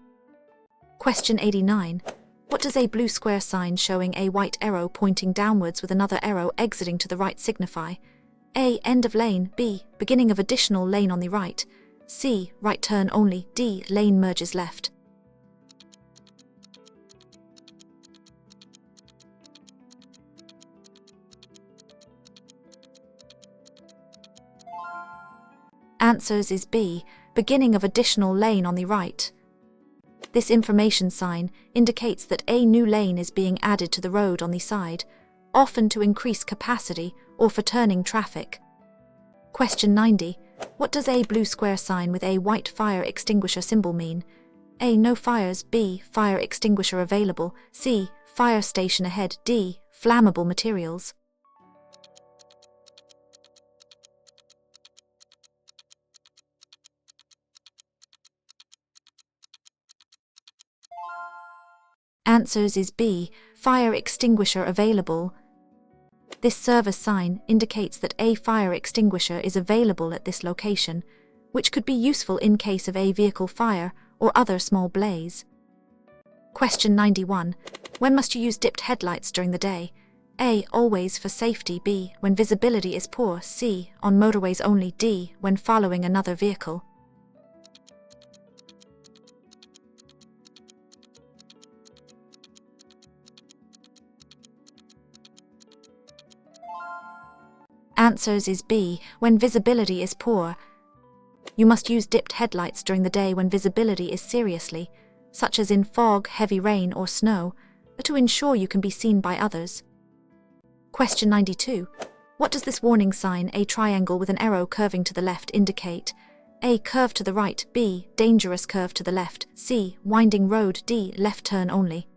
S1: Question 89. What does a blue square sign showing a white arrow pointing downwards with another arrow exiting to the right signify? A. End of lane. B. Beginning of additional lane on the right. C. Right turn only. D. Lane merges left. Answers is B. Beginning of additional lane on the right. This information sign indicates that a new lane is being added to the road on the side, often to increase capacity or for turning traffic. Question 90. What does a blue square sign with a white fire extinguisher symbol mean? A. No fires. B. Fire extinguisher available. C. Fire station ahead. D. Flammable materials. Answers is B. Fire extinguisher available. This service sign indicates that a fire extinguisher is available at this location, which could be useful in case of a vehicle fire or other small blaze. Question 91. When must you use dipped headlights during the day? A. Always for safety. B. When visibility is poor. C. On motorways only. D. When following another vehicle. Answers is B. When visibility is poor. You must use dipped headlights during the day when visibility is seriously, such as in fog, heavy rain or snow, to ensure you can be seen by others. Question 92. What does this warning sign, a triangle with an arrow curving to the left, indicate? A. Curve to the right. B. Dangerous curve to the left. C. Winding road. D. Left turn only.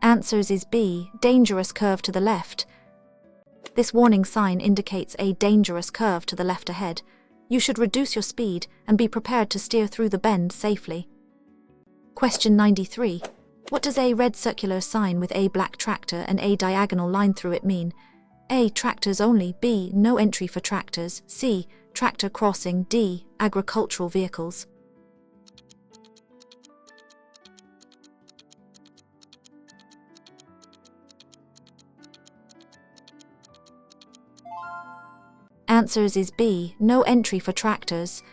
S1: Answers is B. Dangerous curve to the left. This warning sign indicates a dangerous curve to the left ahead. You should reduce your speed and be prepared to steer through the bend safely. Question 93. What does a red circular sign with a black tractor and a diagonal line through it mean? A. Tractors only. B. No entry for tractors. C. Tractor crossing. D. Agricultural vehicles. Answers is B. No entry for tractors.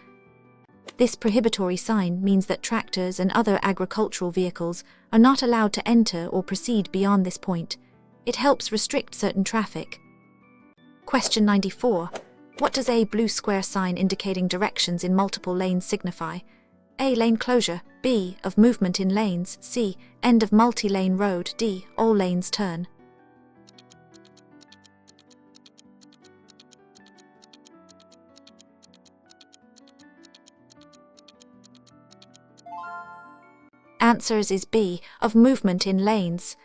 S1: This prohibitory sign means that tractors and other agricultural vehicles are not allowed to enter or proceed beyond this point. It helps restrict certain traffic. Question 94. What does a blue square sign indicating directions in multiple lanes signify? A. Lane closure. B. Of movement in lanes. C. End of multi-lane road. D. All lanes turn. Answers is B. Of movement in lanes.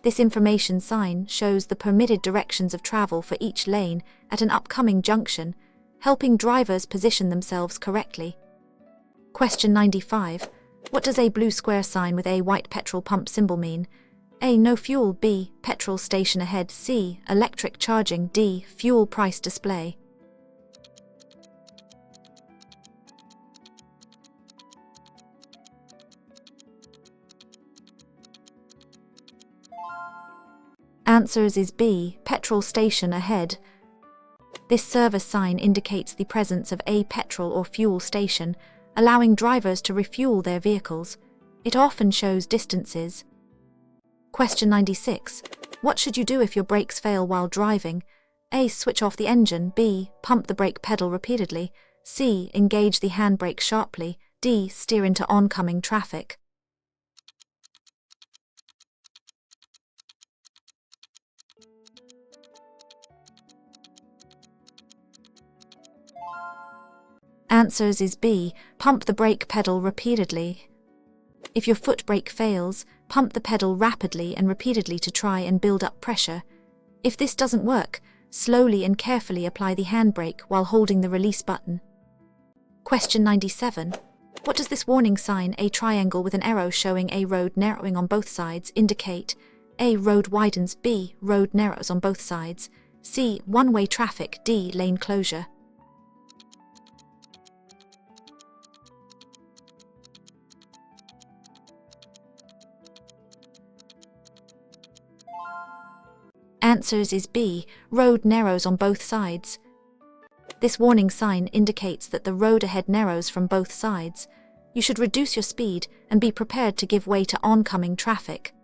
S1: This information sign shows the permitted directions of travel for each lane at an upcoming junction, helping drivers position themselves correctly. Question 95. What does a blue square sign with a white petrol pump symbol mean? A. No fuel. B. Petrol station ahead. C. Electric charging. D. Fuel price display. Answers is B. Petrol station ahead. This service sign indicates the presence of a petrol or fuel station, allowing drivers to refuel their vehicles. It often shows distances. Question 96. What should you do if your brakes fail while driving? A. Switch off the engine. B. Pump the brake pedal repeatedly. C. Engage the handbrake sharply. D. Steer into oncoming traffic. Answers is B. Pump the brake pedal repeatedly. If your foot brake fails, pump the pedal rapidly and repeatedly to try and build up pressure. If this doesn't work, slowly and carefully apply the handbrake while holding the release button. Question 97. What does this warning sign, a triangle with an arrow showing a road narrowing on both sides, indicate? A. Road widens. B. Road narrows on both sides. C. One-way traffic. D. Lane closure. Answers is B. Road narrows on both sides. This warning sign indicates that the road ahead narrows from both sides. You should reduce your speed and be prepared to give way to oncoming traffic.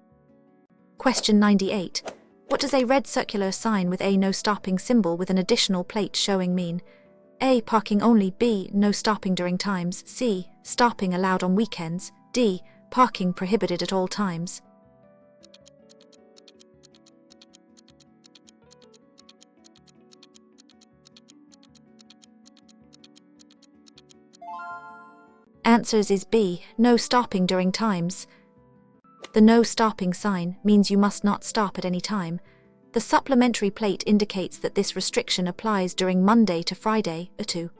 S1: Question 98. What does a red circular sign with a no stopping symbol with an additional plate showing mean? A. Parking only. B. No stopping during times. C. Stopping allowed on weekends. D. Parking prohibited at all times. Answers is B. No stopping during times. The no stopping sign means you must not stop at any time. The supplementary plate indicates that this restriction applies during Monday to Friday, 2.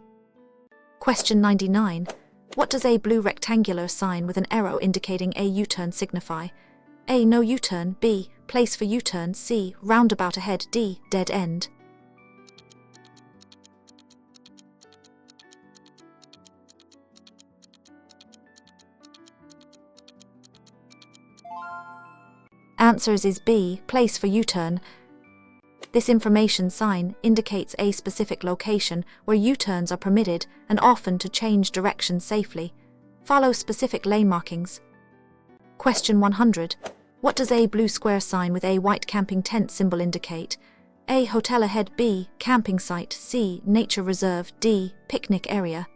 S1: Question 99. What does a blue rectangular sign with an arrow indicating a U-turn signify? A. No U-turn. B. Place for U-turn. C. Roundabout ahead. D. Dead end. Answers is B. Place for U-turn. This information sign indicates a specific location where U-turns are permitted and often to change direction safely. Follow specific lane markings. Question 100. What does a blue square sign with a white camping tent symbol indicate? A. Hotel ahead. B. Camping site. C. Nature reserve. D. Picnic area.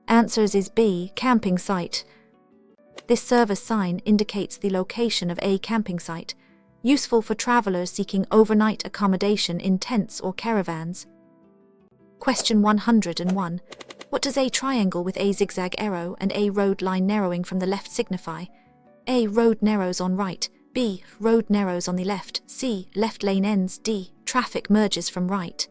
S1: Answers is B. Camping site. This service sign indicates the location of a camping site, useful for travelers seeking overnight accommodation in tents or caravans. Question 101. What does a triangle with a zigzag arrow and a road line narrowing from the left signify? A. Road narrows on right. B. Road narrows on the left. C. Left lane ends. D. Traffic merges from right.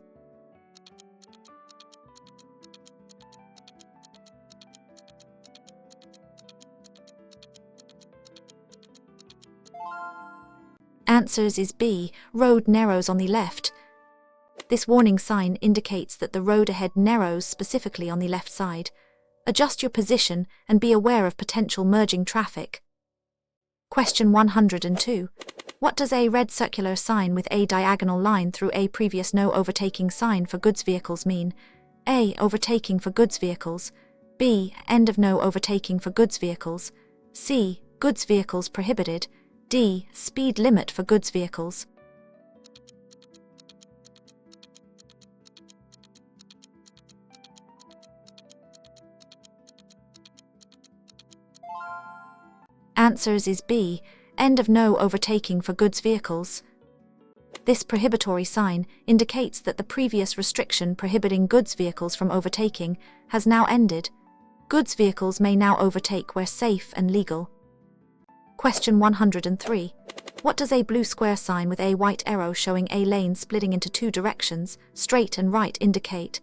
S1: Answers is B. Road narrows on the left. This warning sign indicates that the road ahead narrows specifically on the left side. Adjust your position and be aware of potential merging traffic. Question 102. What does a red circular sign with a diagonal line through a previous no overtaking sign for goods vehicles mean? A. Overtaking for goods vehicles. B. End of no overtaking for goods vehicles. C. Goods vehicles prohibited. D. Speed limit for goods vehicles. Answers is B. End of no overtaking for goods vehicles. This prohibitory sign indicates that the previous restriction prohibiting goods vehicles from overtaking has now ended. Goods vehicles may now overtake where safe and legal. Question 103. What does a blue square sign with a white arrow showing a lane splitting into two directions, straight and right, indicate?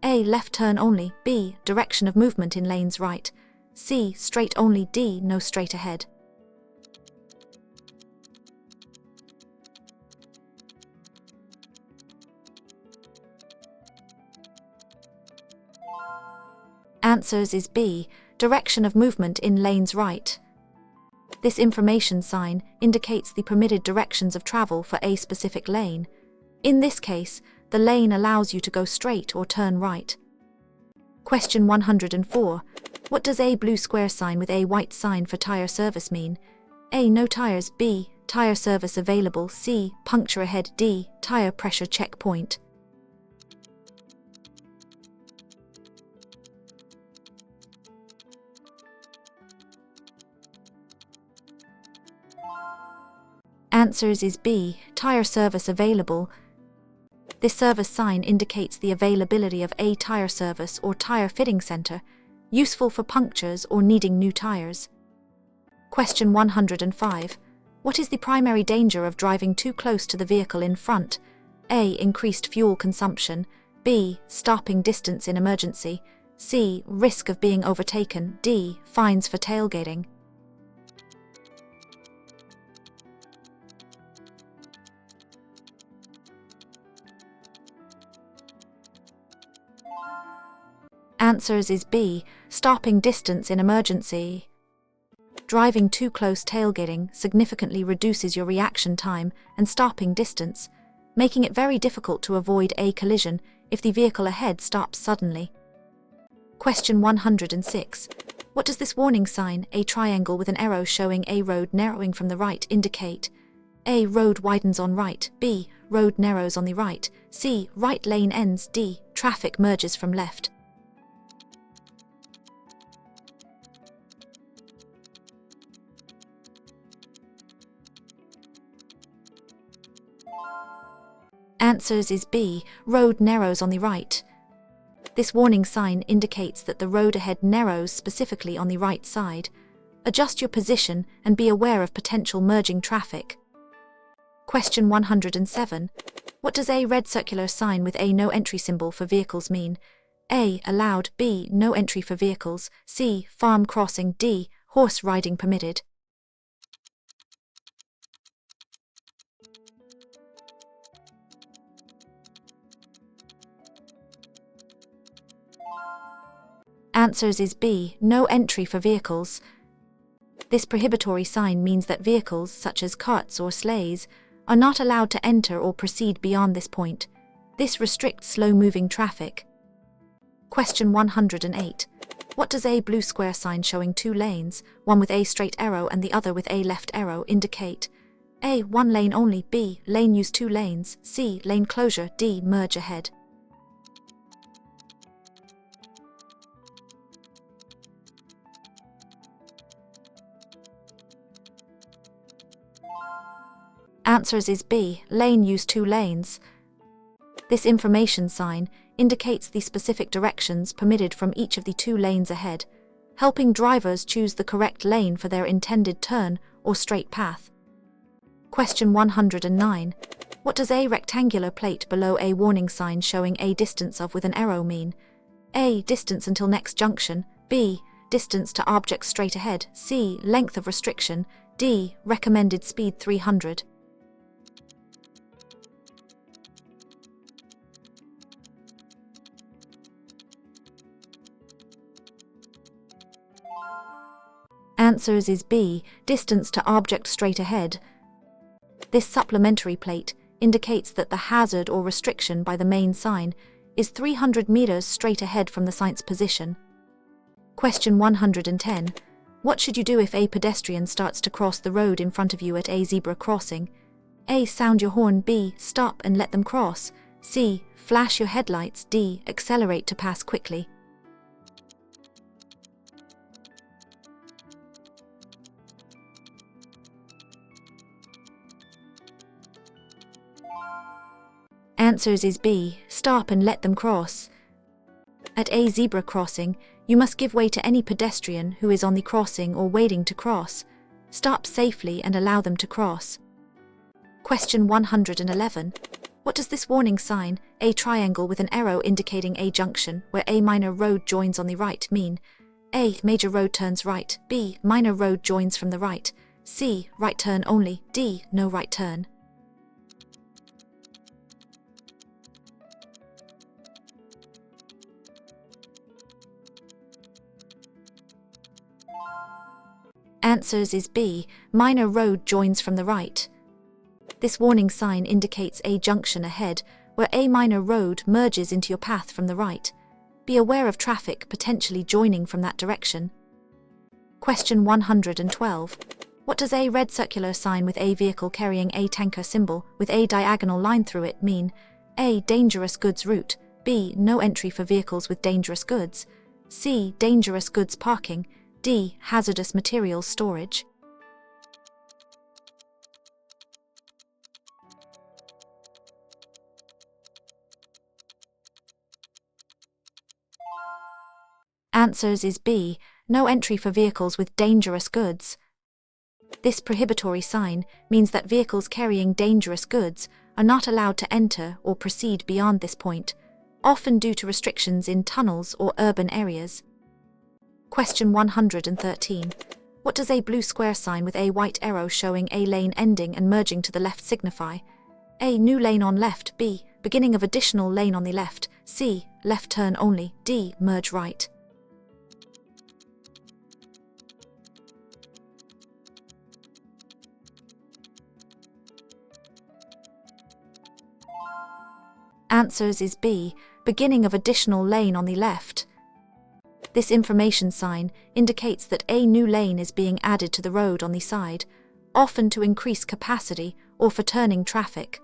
S1: A. Left turn only. B. Direction of movement in lanes right. C. Straight only. D. No straight ahead. Answers is B. Direction of movement in lanes right. This information sign indicates the permitted directions of travel for a specific lane. In this case, the lane allows you to go straight or turn right. Question 104. What does a blue square sign with a white sign for tire service mean? A. No tires. B. Tire service available. C. Puncture ahead. D. Tire pressure checkpoint. Answers is B. Tire service available. This service sign indicates the availability of a tire service or tire fitting center, useful for punctures or needing new tires. Question 105. What is the primary danger of driving too close to the vehicle in front? A. Increased fuel consumption. B. Stopping distance in emergency. C. Risk of being overtaken. D. Fines for tailgating. Answers is B. Stopping distance in emergency. Driving too close tailgating significantly reduces your reaction time and stopping distance, making it very difficult to avoid a collision if the vehicle ahead stops suddenly. Question 106. What does this warning sign, a triangle with an arrow showing a road narrowing from the right, indicate? A. Road widens on right. B. Road narrows on the right. C. Right lane ends. D. Traffic merges from left. Answers is B. Road narrows on the right. This warning sign indicates that the road ahead narrows specifically on the right side. Adjust your position and be aware of potential merging traffic. Question 107. What does a red circular sign with a no entry symbol for vehicles mean? A. Allowed. B. No entry for vehicles. C. Farm crossing. D. Horse riding permitted. Answers is B. No entry for vehicles. This prohibitory sign means that vehicles, such as carts or sleighs, are not allowed to enter or proceed beyond this point. This restricts slow-moving traffic. Question 108. What does a blue square sign showing two lanes, one with a straight arrow and the other with a left arrow, indicate? A. One lane only. B. Lane use two lanes. C. Lane closure. D. Merge ahead. Answers is B. Lane use two lanes. This information sign indicates the specific directions permitted from each of the two lanes ahead, helping drivers choose the correct lane for their intended turn or straight path. Question 109. What does a rectangular plate below a warning sign showing a distance of with an arrow mean? A. Distance until next junction. B. Distance to object straight ahead. C. Length of restriction. D. Recommended speed 300. Answers is B. Distance to object straight ahead. This supplementary plate indicates that the hazard or restriction by the main sign is 300 meters straight ahead from the sign's position. Question 110. What should you do if a pedestrian starts to cross the road in front of you at a zebra crossing? A. Sound your horn. B. Stop and let them cross. C. Flash your headlights. D. Accelerate to pass quickly. Answers is B. Stop and let them cross. At a zebra crossing, you must give way to any pedestrian who is on the crossing or waiting to cross. Stop safely and allow them to cross. Question 111. What does this warning sign, a triangle with an arrow indicating a junction where a minor road joins on the right, mean? A. Major road turns right. B. Minor road joins from the right. C. Right turn only. D. No right turn. Answers is B. Minor road joins from the right. This warning sign indicates a junction ahead where a minor road merges into your path from the right. Be aware of traffic potentially joining from that direction. Question 112. What does a red circular sign with a vehicle carrying a tanker symbol with a diagonal line through it mean? A. Dangerous goods route. B. No entry for vehicles with dangerous goods. C. Dangerous goods parking. D. Hazardous materials storage. Answers is B. No entry for vehicles with dangerous goods. This prohibitory sign means that vehicles carrying dangerous goods are not allowed to enter or proceed beyond this point, often due to restrictions in tunnels or urban areas. Question 113. What does a blue square sign with a white arrow showing a lane ending and merging to the left signify? A. New lane on left. B. Beginning of additional lane on the left. C. Left turn only. D. Merge right. Answers is B. Beginning of additional lane on the left. This information sign indicates that a new lane is being added to the road on the side, often to increase capacity or for turning traffic.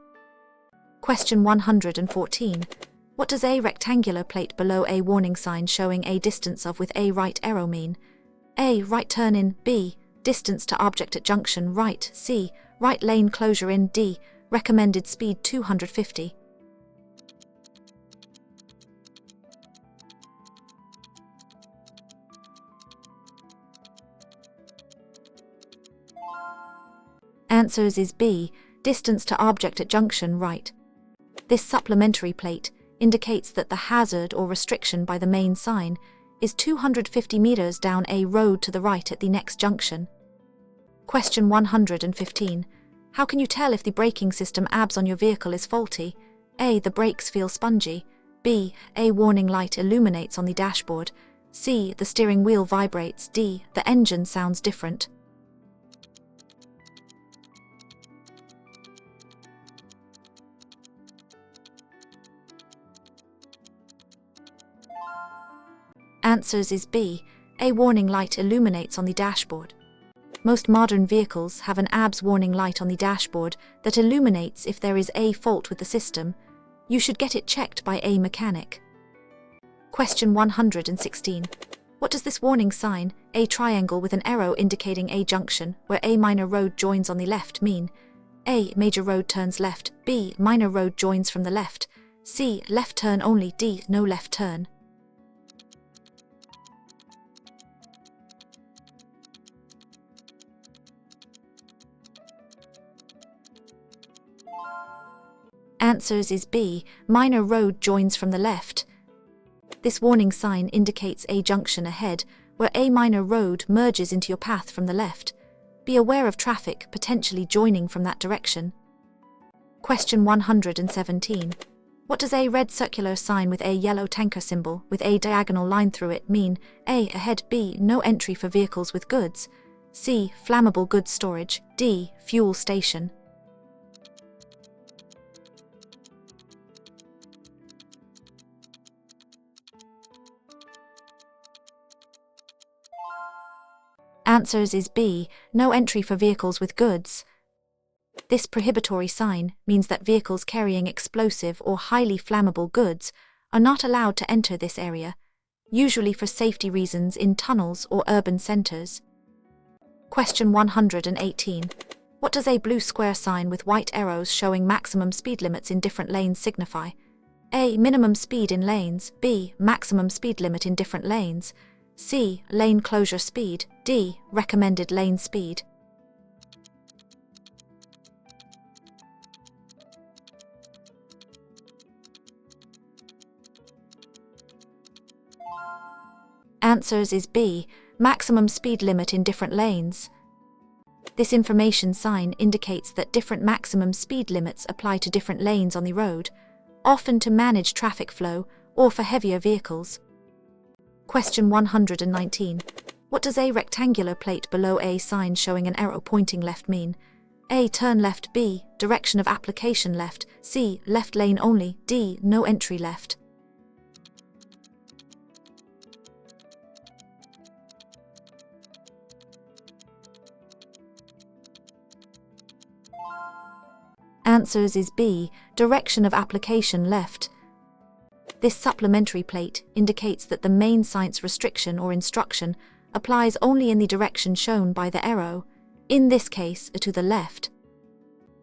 S1: Question 114. What does a rectangular plate below a warning sign showing a distance of with a right arrow mean? A. Right turn in. B. Distance to object at junction right. C. Right lane closure in. D. Recommended speed 250. Answers is B. Distance to object at junction right. This supplementary plate indicates that the hazard or restriction by the main sign is 250 meters down a road to the right at the next junction. Question 115. How can you tell if the braking system ABS on your vehicle is faulty? A. The brakes feel spongy. B. A warning light illuminates on the dashboard. C. The steering wheel vibrates. D. The engine sounds different. Answers is B. A warning light illuminates on the dashboard. Most modern vehicles have an ABS warning light on the dashboard that illuminates if there is a fault with the system. You should get it checked by a mechanic. Question 116. What does this warning sign, a triangle with an arrow indicating a junction where a minor road joins on the left, mean? A. Major road turns left. B. Minor road joins from the left. C. Left turn only. D. No left turn. Answers is B. Minor road joins from the left. This warning sign indicates a junction ahead where a minor road merges into your path from the left. Be aware of traffic potentially joining from that direction. Question 117. What does a red circular sign with a yellow tanker symbol with a diagonal line through it mean? A. Ahead. B. No entry for vehicles with goods. C. Flammable goods storage. D. Fuel station. Answers is B. No entry for vehicles with goods. This prohibitory sign means that vehicles carrying explosive or highly flammable goods are not allowed to enter this area, usually for safety reasons in tunnels or urban centers. Question 118. What does a blue square sign with white arrows showing maximum speed limits in different lanes signify? A. Minimum speed in lanes. B. Maximum speed limit in different lanes. C. Lane closure speed. D. Recommended lane speed. Answers is B. Maximum speed limit in different lanes. This information sign indicates that different maximum speed limits apply to different lanes on the road, often to manage traffic flow or for heavier vehicles. Question 119. What does a rectangular plate below a sign showing an arrow pointing left mean? A. Turn left. B. Direction of application left. C. Left lane only. D. No entry left. Answers is B. Direction of application left. This supplementary plate indicates that the main signs restriction or instruction applies only in the direction shown by the arrow, in this case to the left.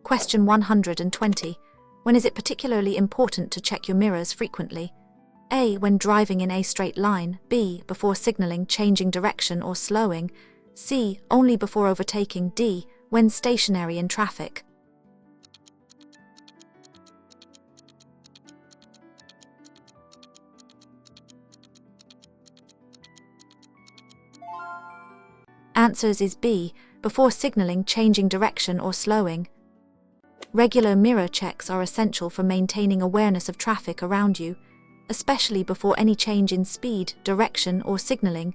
S1: Question 120. When is it particularly important to check your mirrors frequently? A. When driving in a straight line. B. Before signaling, changing direction or slowing. C. Only before overtaking. D. When stationary in traffic. Answers is B. Before signaling, changing direction or slowing. Regular mirror checks are essential for maintaining awareness of traffic around you, especially before any change in speed, direction or signaling,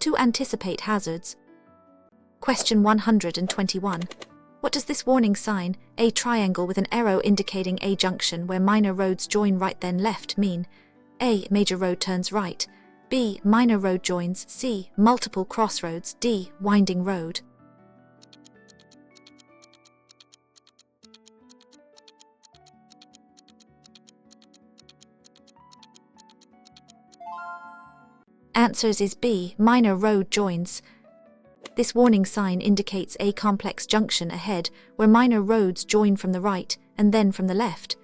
S1: to anticipate hazards. Question 121. What does this warning sign, a triangle with an arrow indicating a junction where minor roads join right then left, mean? A. Major road turns right. B. Minor road joins. C. Multiple crossroads. D. Winding road. Answers is B. Minor road joins. This warning sign indicates a complex junction ahead where minor roads join from the right and then from the left.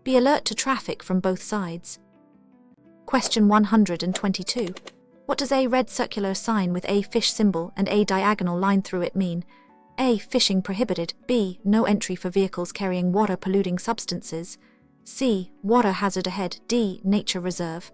S1: Be alert to traffic from both sides. Question 122. What does a red circular sign with a fish symbol and a diagonal line through it mean? A. Fishing prohibited. B. No entry for vehicles carrying water-polluting substances. C. Water hazard ahead. D. Nature reserve.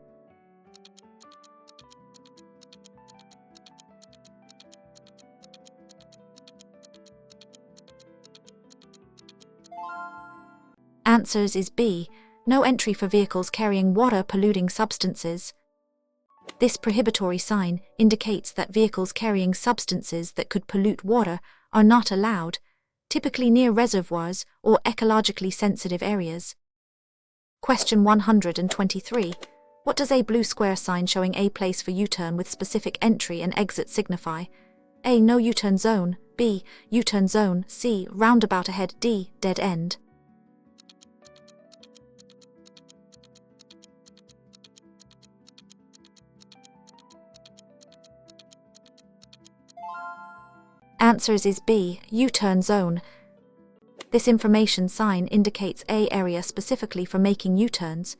S1: Answers is B. No entry for vehicles carrying water-polluting substances. This prohibitory sign indicates that vehicles carrying substances that could pollute water are not allowed, typically near reservoirs or ecologically sensitive areas. Question 123. What does a blue square sign showing a place for U-turn with specific entry and exit signify? A. No U-turn zone. B. U-turn zone. C. Roundabout ahead. D. Dead end. Answers is B. U-turn zone. This information sign indicates a area specifically for making U-turns.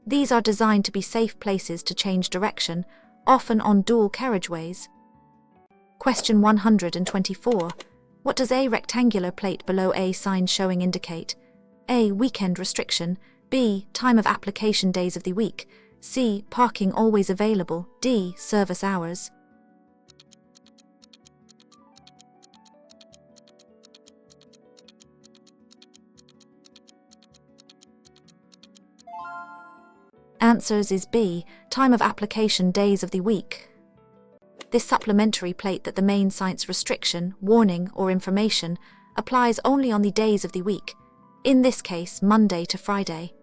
S1: These are designed to be safe places to change direction, often on dual carriageways. Question 124. What does a rectangular plate below a sign showing indicate? A. Weekend restriction. B. Time of application days of the week. C. Parking always available. D. Service hours. Answers is B. Time of application days of the week. This supplementary plate that the main sign's restriction, warning, or information applies only on the days of the week, in this case Monday to Friday.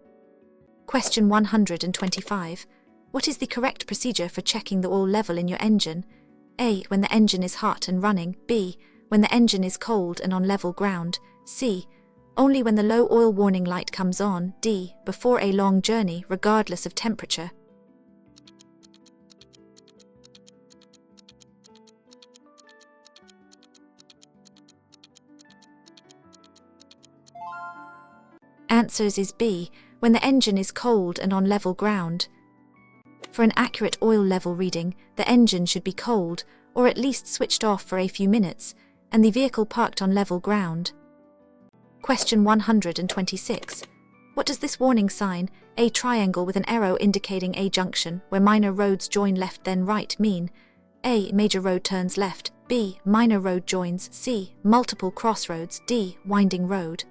S1: Question 125. What is the correct procedure for checking the oil level in your engine? A. When the engine is hot and running. B. When the engine is cold and on level ground. C. Only when the low oil warning light comes on. D. Before a long journey, regardless of temperature. Answers is B. When the engine is cold and on level ground. For an accurate oil level reading, the engine should be cold, or at least switched off for a few minutes, and the vehicle parked on level ground. Question 126. What does this warning sign, a triangle with an arrow indicating a junction where minor roads join left then right, mean? A. Major road turns left. B. Minor road joins. C. Multiple crossroads. D. Winding road.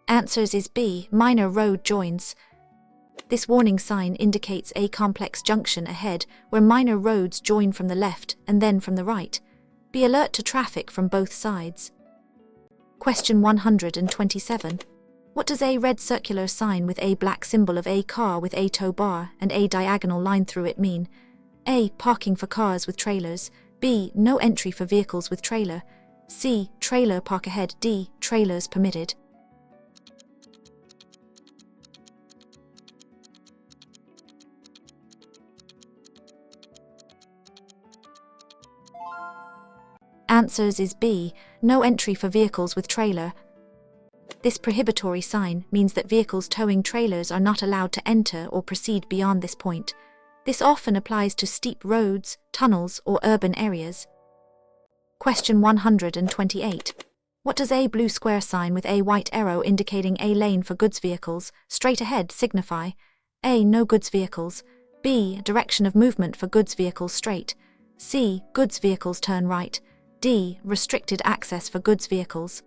S1: Answers is B. Minor road joins. This warning sign indicates a complex junction ahead where minor roads join from the left and then from the right. Be alert to traffic from both sides. Question 127. What does a red circular sign with a black symbol of a car with a tow bar and a diagonal line through it mean? A. Parking for cars with trailers. B. No entry for vehicles with trailer. C. Trailer park ahead. D. Trailers permitted. Answers is B. No entry for vehicles with trailer. This prohibitory sign means that vehicles towing trailers are not allowed to enter or proceed beyond this point. This often applies to steep roads, tunnels, or urban areas. Question 128. What does a blue square sign with a white arrow indicating a lane for goods vehicles, straight ahead, signify? A. No goods vehicles. B. Direction of movement for goods vehicles straight. C. Goods vehicles turn right. D. Restricted access for goods vehicles.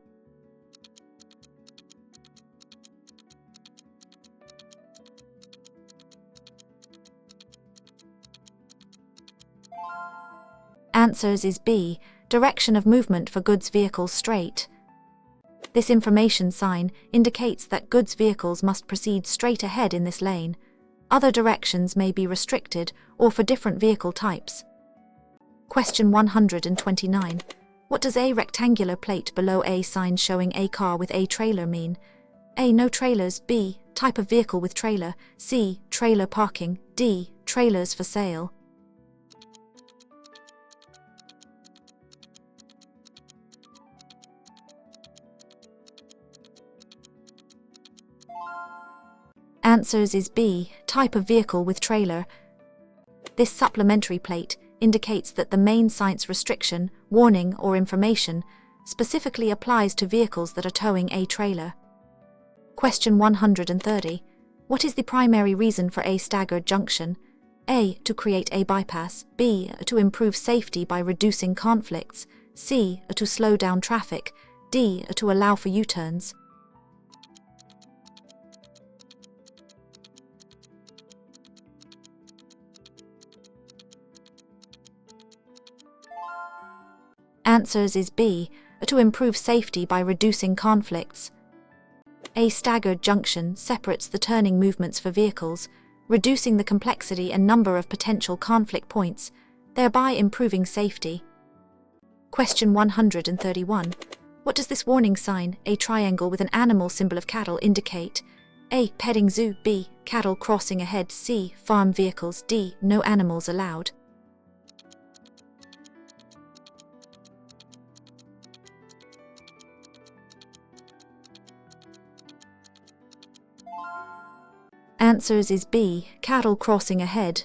S1: Answers is B. Direction of movement for goods vehicles straight. This information sign indicates that goods vehicles must proceed straight ahead in this lane. Other directions may be restricted or for different vehicle types. Question 129. What does a rectangular plate below a sign showing a car with a trailer mean? A. No trailers. B. Type of vehicle with trailer. C. Trailer parking. D. Trailers for sale. Answers is B. Type of vehicle with trailer. This supplementary plate indicates that the main sign's restriction, warning, or information specifically applies to vehicles that are towing a trailer. Question 130. What is the primary reason for a staggered junction? A. To create a bypass. B. To improve safety by reducing conflicts. C. To slow down traffic. D. To allow for U-turns. Answers is B, to improve safety by reducing conflicts. A staggered junction separates the turning movements for vehicles, reducing the complexity and number of potential conflict points, thereby improving safety. Question 131. What does this warning sign, a triangle with an animal symbol of cattle, indicate? A. Petting zoo. B. Cattle crossing ahead. C. Farm vehicles. D. No animals allowed. Answers is B. Cattle crossing ahead.